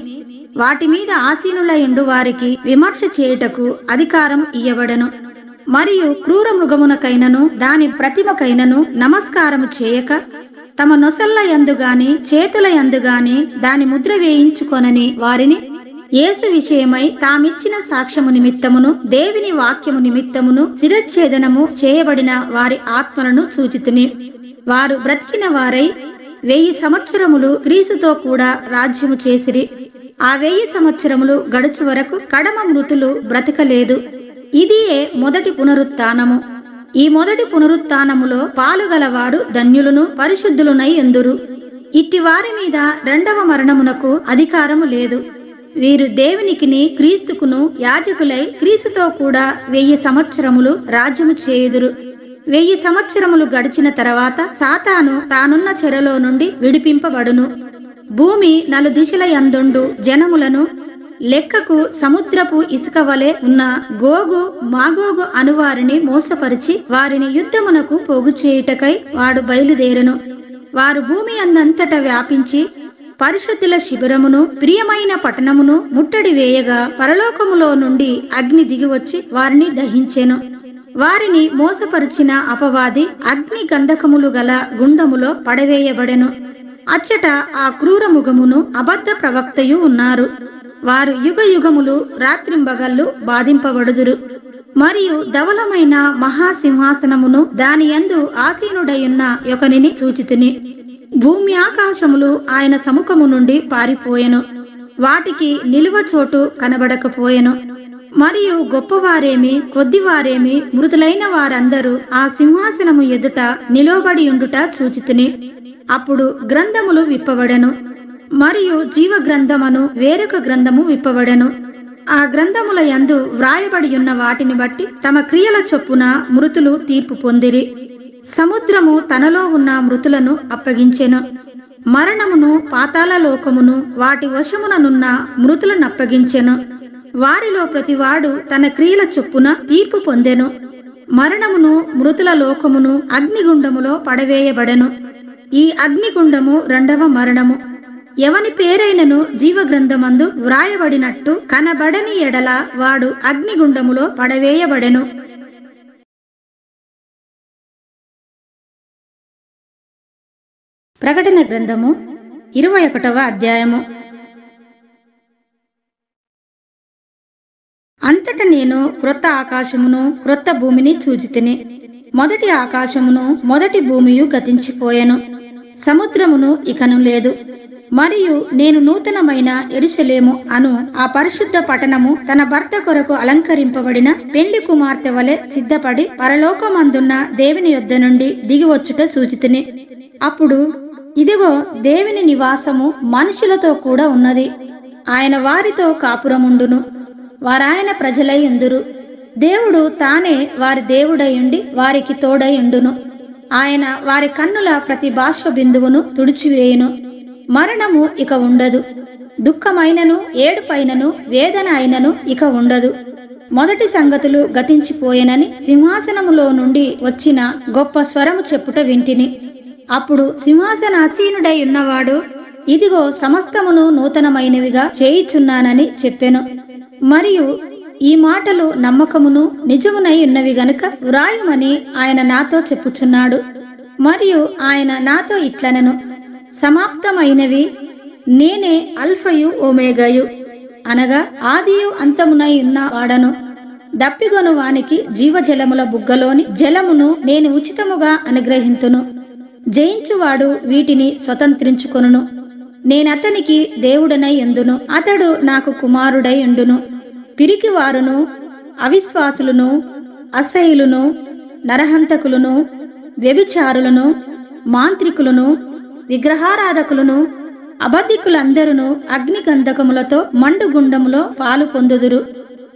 వాటి మీద ఆసీనులయుండు వారికి విమర్శ చేయుటకు అధికారం ఇయ్యబడెను. మరియు క్రూర మృగమునకైనను దాని ప్రతిమకైనను నమస్కారము చేయక తమ నొసల్ల యందు గాని చేతుల యందు గాని దాని ముద్ర వేయించుకొనని వారిని యేసు విషయమై తామిచ్చిన సాక్ష్యము నిమిత్తమును దేవుని వాక్యము నిమిత్తమును శిరచ్ఛేదనము చేయబడిన వారి ఆత్మలను చూచితిని. వారు బ్రతికిన వారై 1000 సంవత్సరములు క్రీస్తుతో కూడా రాజ్యము చేసిరి. ఆ 1000 సంవత్సరములు గడుచు వరకు కడమ మృతులు బ్రతకలేదు. ఇదియే మొదటి పునరుత్థానము. ఈ మొదటి పునరుత్థానములో పాలుగలవారు ధన్యులను పరిశుద్ధులునై ఎందురు. ఇట్టి వారి మీద రెండవ మరణమునకు అధికారము లేదు. వీరు దేవునికిని క్రీస్తుకును యాజకులై క్రీస్తుతో కూడా 1000 సంవత్సరములు రాజ్యము చేయుదురు. 1000 సంవత్సరములు గడిచిన తర్వాత సాతాను తానున్న చెరలో నుండి విడిపింపబడును. భూమి నలుదిశల యందుండు జనములను లెక్కకు సముద్రపు ఇసుక వలె ఉన్న గోగు మాగోగు అనువారిని మోసపరిచి వారిని యుద్ధమునకు పోగు చేయుటకై వాడు బయలుదేరెను. వారు భూమి అందంతటా వ్యాపించి పరిశుద్ధుల శిబిరమును ప్రియమైన పట్టణమును ముట్టడి వేయగా పరలోకములో నుండి అగ్ని దిగివచ్చి వారిని దహించెను. వారిని మోసపరిచిన అపవాది అగ్ని గంధకములు గల గుండములో పడవేయబడెను. అచ్చట ఆ క్రూర మృగమును అబద్ధ ప్రవక్తయు ఉన్నారు. వారు యుగ యుగములు రాత్రింబగళ్ళు బాధింపబడుదురు. మరియు ధవలమైన మహాసింహాసనమును దాని యందు ఆసీనుడయున్న యొకనిని చూచితిని. భూమి ఆకాశములు ఆయన సముఖము నుండి పారిపోయెను. వాటికి నిలువ చోటు కనబడకపోయెను. మరియు గొప్పవారేమి కొద్దివారేమి మృతులైన వారందరూ ఆ సింహాసనము ఎదుట నిలవబడి ఉండుట చూచితిని. అప్పుడు గ్రంథములు విప్పబడెను. మరియు జీవ గ్రంథమును వేరొక గ్రంథము విప్పబడెను. ఆ గ్రంథముల యందు వ్రాయబడి ఉన్న వాటిని బట్టి తమ క్రియల చొప్పున మృతులు తీర్పు పొందిరి. సముద్రము తనలో ఉన్న మృతులను అప్పగించెను. మరణమును పాతాళ లోకమును వాటి వశముననున్న మృతులను అప్పగించెను. వారిలో ప్రతివాడు తన క్రియల చొప్పున తీర్పు పొందెను. మరణమును మృతుల లోకమును అగ్నిగుండములో పడవేయబడెను. ఈ అగ్నిగుండము రెండవ మరణము. ఎవని పేరైనను జీవగ్రంథమందు వ్రాయబడినట్టు కనబడని ఎడల వాడు అగ్నిగుండములో పడవేయబడెను. ప్రకటన గ్రంథము 21వ అధ్యాయము. అంతట నేను క్రొత్త ఆకాశమును క్రొత్త భూమిని చూచితిని. మొదటి ఆకాశమును మొదటి భూమియు గతించిపోయెను. సముద్రమును ఇకను లేదు. మరియు నేను నూతనమైన యెరూషలేము అను ఆ పరిశుద్ధ పట్టణము తన భర్త కొరకు అలంకరింపబడిన పెళ్లి కుమార్తె వలె సిద్ధపడి పరలోకమందున్న దేవుని యొద్ద నుండి దిగివచ్చుట చూచితిని. అప్పుడు ఇదిగో దేవుని నివాసము మనుషులతో కూడా ఉన్నది. ఆయన వారితో కాపురముండును. వారాయన ప్రజలై ఉందురు. దేవుడు తానే వారి దేవుడై ఉండి వారికి తోడై ఉండును. ఆయన వారి కన్నుల ప్రతి బాష్ప బిందువును తుడిచివేయును. మరణము ఇక ఉండదు. దుఃఖమైనను ఏడుపైనను వేదన అయినను ఇక ఉండదు. మొదటి సంగతులు గతించిపోయెనని సింహాసనములో నుండి వచ్చిన గొప్ప స్వరము చెప్పుట వింటిని. అప్పుడు సింహాసనాసీనుడై ఉన్నవాడు, ఇదిగో సమస్తమును నూతనమైనవిగా చేయుచున్నానని చెప్పెను. మరియు ఈ మాటలు నమ్మకమును నిజమునై ఉన్నవి గనుక వ్రాయుమని ఆయన నాతో చెప్పుచున్నాడు. మరియు ఆయన నాతో ఇట్లనెను, సమాప్తమైనవి, నేనే అల్ఫయు ఓమేగయు, అనగా ఆదియు అంతమునై ఉన్న వాడను. దప్పిగొను వానికి జీవజలముల బుగ్గలోని జలమును నేను ఉచితముగా అనుగ్రహింతును. జయించువాడు వీటిని స్వతంత్రించుకొనును. నేనతనికి దేవుడనై యుందును, అతడు నాకు కుమారుడై ఉండును. పిరికివారును, అవిశ్వాసులను, అసహ్యులను, నరహంతకులను, వ్యభిచారులను, మాంత్రికులను, విగ్రహారాధకులను, అబద్ధికులందరూ అగ్నిగంధకములతో మండుగుండములో పాలు పొందుదురు.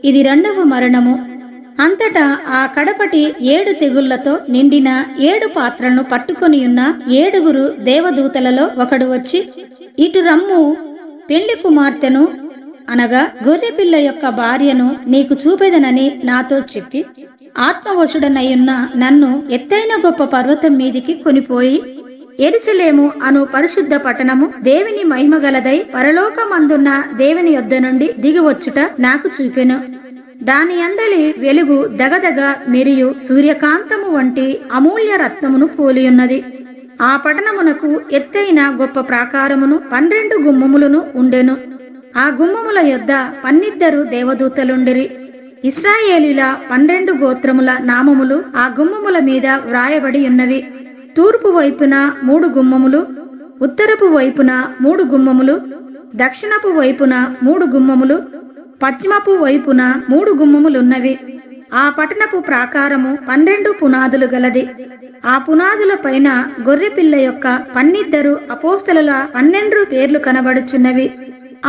ఇది రెండవ మరణము. అంతటా ఆ కడపటి 7 తెగుళ్లతో నిండిన 7 పాత్రలను పట్టుకొని ఉన్న 7 దేవదూతలలో ఒకడు వచ్చి, ఇటు రమ్ము, పెళ్లి కుమార్తెను, అనగా గొర్రెపిల్ల యొక్క భార్యను నీకు చూపెదనని నాతో చెప్పి, ఆత్మవశుడనయ్యున్న నన్ను ఎత్తైన గొప్ప పర్వతం మీదికి కొనిపోయి, యెరూషలేము అను పరిశుద్ధ పట్టణము దేవుని మహిమగలదై పరలోకమందున్న దేవుని యొద్ద నుండి దిగివచ్చుట నాకు చూపెను. దాని అందలి వెలుగు దగదగ మెరియు సూర్యకాంతము వంటి అమూల్య రత్నమును పోలియున్నది. ఆ పట్టణమునకు ఎత్తైన గొప్ప ప్రాకారమును 12 గుమ్మములను ఉండెను. ఆ గుమ్మముల యొద్ద 12 దేవదూతలుండిరి. ఇశ్రాయేలీల 12 గోత్రముల నామములు ఆ గుమ్మముల మీద వ్రాయబడి ఉన్నవి. తూర్పు వైపున 3 గుమ్మములు, ఉత్తరపు వైపున 3 గుమ్మములు, దక్షిణపు వైపున 3 గుమ్మములు, పశ్చిమపు వైపున 3 గుమ్మములున్నవి. ఆ పట్టణపు ప్రాకారము 12 పునాదులు గలది. ఆ పునాదుల పైన గొర్రెపిల్ల యొక్క 12 అపోస్తలుల 12 పేర్లు కనబడుచున్నవి.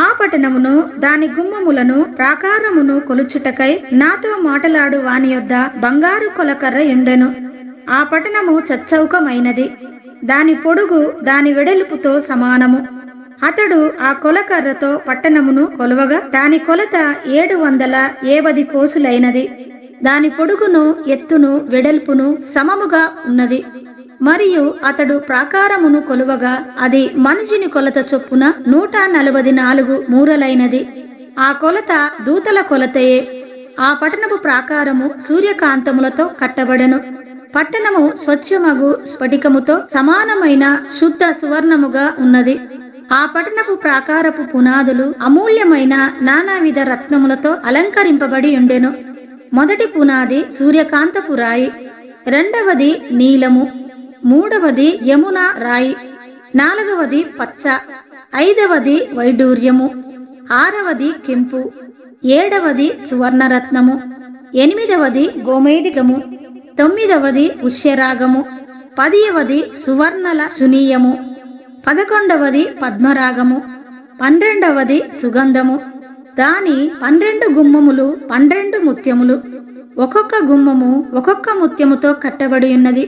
ఆ పట్టణమును, దాని గుమ్మములను, ప్రాకారమును కొలుచుటకై నాతో మాటలాడు వాని యొద్ద బంగారు కొలకర్ర ఉండెను. ఆ పట్టణము చచ్చౌకమైనది. దాని పొడుగు దాని వెడల్పుతో సమానము. అతడు ఆ కొలకర్రతో పట్టణమును కొలవగా దాని కొలత 750 కోసులైనది. దాని పొడుగును, ఎత్తును, వెడల్పును సమముగా ఉన్నది. మరియు అతడు ప్రాకారమును కొలువగా అది మనుషుని కొలత చొప్పున 144 మూరలైనది. ఆ కొలత దూతల కొలతయే. ఆ పట్టణపు ప్రాకారము సూర్యకాంతములతో కట్టబడెను. పట్టణము స్వచ్ఛమగు స్ఫటికముతో సమానమైన శుద్ధ సువర్ణముగా ఉన్నది. ఆ పట్టణపు ప్రాకారపు పునాదులు అమూల్యమైన నానావిధ రత్నములతో అలంకరింపబడి ఉండెను. మొదటి పునాది సూర్యకాంతపు రాయి, రెండవది నీలము, మూడవది యమున రాయి, నాలుగవది పచ్చ, ఐదవది వైడూర్యము, ఆరవది కెంపు, ఏడవది సువర్ణరత్నము, ఎనిమిదవది గోమేదికము, తొమ్మిదవది పుష్యరాగము, 10వది సువర్ణల సునీయము, 11వది పద్మరాగము, 12వది సుగంధము. దాని 12 గుమ్మములు 12 ముత్యములు, ఒక్కొక్క గుమ్మము ఒక్కొక్క ముత్యముతో కట్టబడి ఉన్నది.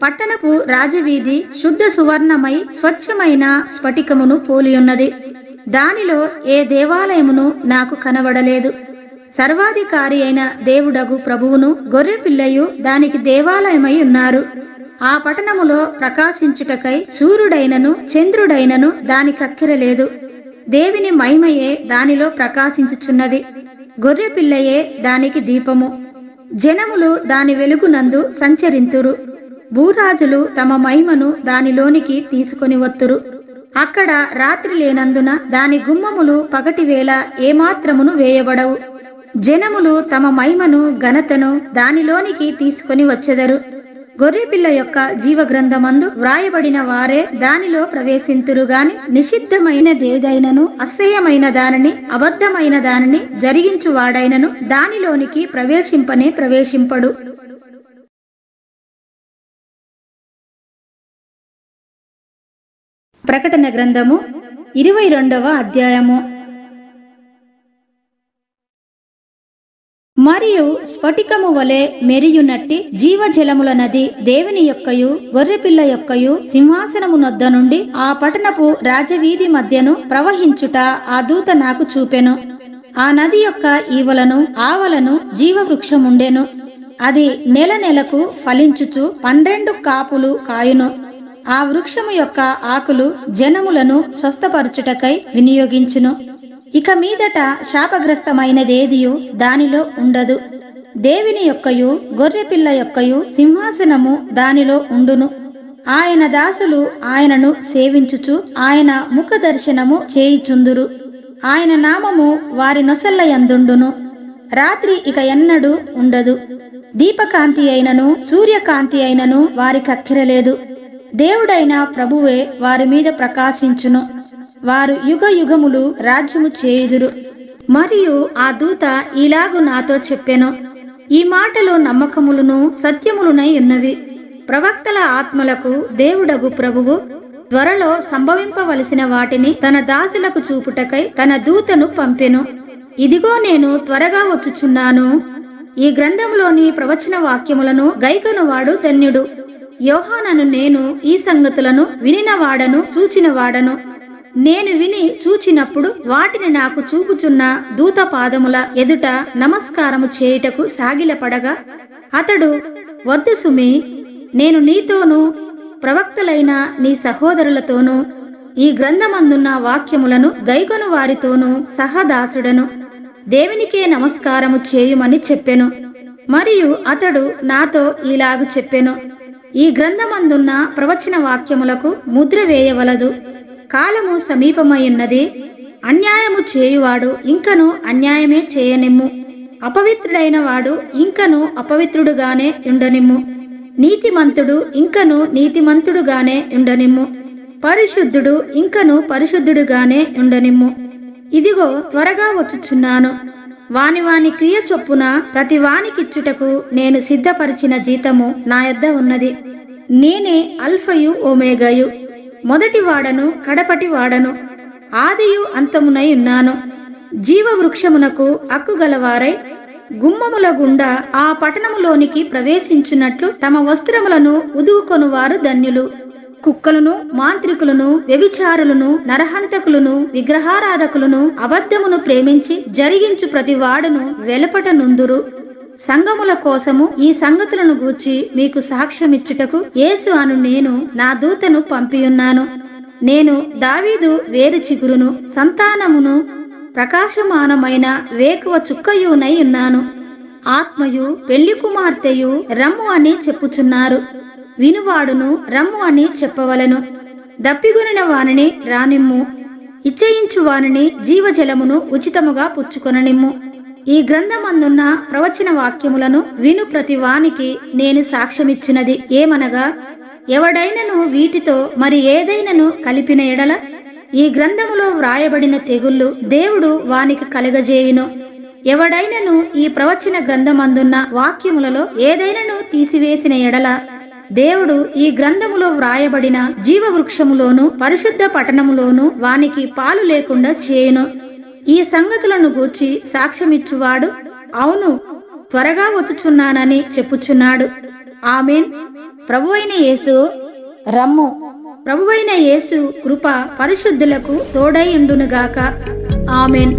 పట్టణపు రాజవీధి శుద్ధ సువర్ణమై స్వచ్ఛమైన స్ఫటికమును పోలియున్నది. దానిలో ఏ దేవాలయమును నాకు కనబడలేదు. సర్వాధికారి అయిన దేవుడగు ప్రభువును గొర్రెపిల్లయు దానికి దేవాలయమై ఉన్నారు. ఆ పట్టణములో ప్రకాశించుటకై సూర్యుడైనను చంద్రుడైనను దాని కక్కెరలేదు. దేవుని మహిమయే దానిలో ప్రకాశించుచున్నది. గొర్రెపిల్లయే దానికి దీపము. జనములు దాని వెలుగునందు సంచరింతురు. భూరాజులు తమ మహిమను దానిలోనికి తీసుకొని వత్తురు. అక్కడ రాత్రి లేనందున దాని గుమ్మములు పగటివేళ ఏమాత్రమును వేయబడవు. జనములు తమ మహిమను ఘనతను దానిలోనికి తీసుకొని వచ్చెదరు. గొర్రెపిల్ల యొక్క జీవగ్రంథమందు వ్రాయబడిన వారే దానిలో ప్రవేశింతురు గాని నిషిద్ధమైనదేదైనను, అసహ్యమైన దానిని, అబద్ధమైన దానిని జరిగించువాడైనను దానిలోనికి ప్రవేశింపడు. ప్రకటన గ్రంథము 22వ అధ్యాయము. మరియు స్ఫటికము వలె మెరియునట్టి జీవజలముల నది దేవుని యొక్కయు గొర్రెపిల్ల యొక్కయు సింహాసనము నొద్ద నుండి ఆ పట్టణపు రాజవీధి మధ్యను ప్రవహించుట ఆ దూత నాకు చూపెను. ఆ నది యొక్క ఈవలను ఆవలను జీవవృక్షముండెను. అది నెల నెలకు ఫలించుచు 12 కాపులు కాయును. ఆ వృక్షము యొక్క ఆకులు జనములను స్వస్థపరచుటకై వినియోగించును. ఇక మీదట శాపగ్రస్తమైనదేదియు దానిలో ఉండదు. దేవుని యొక్కయు గొర్రెపిల్ల యొక్కయు సింహాసనము దానిలో ఉండును. ఆయన దాసులు ఆయనను సేవించుచు ఆయన ముఖ దర్శనము చేయుచుందురు. ఆయన నామము వారి నొసళ్ళ యందుండును. రాత్రి ఇక ఎన్నడూ ఉండదు. దీపకాంతి అయినను సూర్యకాంతి అయినను వారికక్కిరలేదు. దేవుడైన ప్రభువే వారి మీద ప్రకాశించును. వారు యుగ యుగములు రాజ్యము చేయుదురు. మరియు ఆ దూత ఇలాగు నాతో చెప్పెను, ఈ మాటలు నమ్మకములును సత్యములునై ఉన్నవి. ప్రవక్తల ఆత్మలకు దేవుడగు ప్రభువు త్వరలో సంభవింపవలసిన వాటిని తన దాసులకు చూపుటకై తన దూతను పంపెను. ఇదిగో నేను త్వరగా వచ్చుచున్నాను. ఈ గ్రంథంలోని ప్రవచన వాక్యములను గైకొనువాడు ధన్యుడు. యోహానను నేను ఈ సంగతులను వినినవాడను చూచినవాడను. నేను విని చూచినప్పుడు వాటిని నాకు చూపుచున్న దూత పాదముల ఎదుట నమస్కారము చేయుటకు సాగిలపడగా అతడు, వద్దు సుమి, నేను నీతోనూ ప్రవక్తలైన నీ సహోదరులతోనూ ఈ గ్రంథమందున్న వాక్యములను గైకొను వారితోనూ సహదాసుడను. దేవునికే నమస్కారము చేయుమని చెప్పెను. మరియు అతడు నాతో ఇలాగు చెప్పెను, ఈ గ్రంథమందున్న ప్రవచన వాక్యములకు ముద్ర వేయవలదు. కాలము సమీపమైయున్నది. అన్యాయము చేయువాడు ఇంకను అన్యాయమే చేయనిమ్ము. అపవిత్రుడైన వాడు ఇంకను అపవిత్రుడుగానే ఉండనిమ్ము. నీతిమంతుడు ఇంకను నీతిమంతుడుగానే ఉండనిమ్ము. పరిశుద్ధుడు ఇంకను పరిశుద్ధుడుగానే ఉండనిమ్ము. ఇదిగో త్వరగా వచ్చుచున్నాను. వాని వాని క్రియ చొప్పున ప్రతి వానికిచ్చుటకు నేను సిద్ధపరిచిన జీతము నా యొద్ద ఉన్నది. నేనే అల్ఫయు ఓమేగయు, మొదటి వాడను కడపటి వాడను, ఆదియు అంతమునై ఉన్నాను. జీవవృక్షమునకు అక్కుగలవారై గుమ్మముల గుండా ఆ పట్టణములోనికి ప్రవేశించున్నట్లు తమ వస్త్రములను ఉదువుకొనువారు ధన్యులు. కుక్కలను, మాంత్రికులను, వ్యభిచారులను, నరహంతకులను, విగ్రహారాధకులను, అబద్ధమును ప్రేమించి జరిగించు ప్రతి వాడును వెలుపట నుందురు. సంఘముల కోసము ఈ సంగతులను గూర్చి మీకు సాక్ష్యమిచ్చుటకు యేసు అను నేను నా దూతను పంపియున్నాను. నేను దావీదు వేరు చిగురును, సంతానమును, ప్రకాశమానమైన వేకువ చుక్కయునై ఉన్నాను. ఆత్మయు పెళ్లి కుమార్తెయు రమ్ము అని చెప్పుచున్నారు. వినువాడును రమ్ము అని చెప్పవలెను. దప్పిగొనిన వానిని రానిమ్ము. ఇచ్చయించు వానిని జీవజలమును ఉచితముగా పుచ్చుకొననిమ్ము. ఈ గ్రంథమందున్న ప్రవచన వాక్యములను విను ప్రతి వానికి నేను సాక్ష్యమిచ్చినది ఏమనగా, ఎవడైనను వీటితో మరి ఏదైనను కలిపిన ఎడల ఈ గ్రంథములో వ్రాయబడిన తెగుళ్ళు దేవుడు వానికి కలగజేయును. ఎవడైనను ఈ ప్రవచన గ్రంథమందున్న వాక్యములలో ఏదైనను తీసివేసిన ఎడల దేవుడు ఈ గ్రంథములో వ్రాయబడిన జీవవృక్షములోను పరిశుద్ధ పట్టణములోను వానికి పాలు లేకుండా చేయును. ఈ సంగతులను గూర్చి సాక్ష్యమిచ్చువాడు అవును, త్వరగా వచ్చుచున్నానని చెప్పుచున్నాడు. ఆమేన్. ప్రభువైన యేసు రమ్ము. ప్రభువైన యేసు కృప పరిశుద్ధులకు తోడై ఉండునుగాక. ఆమేన్.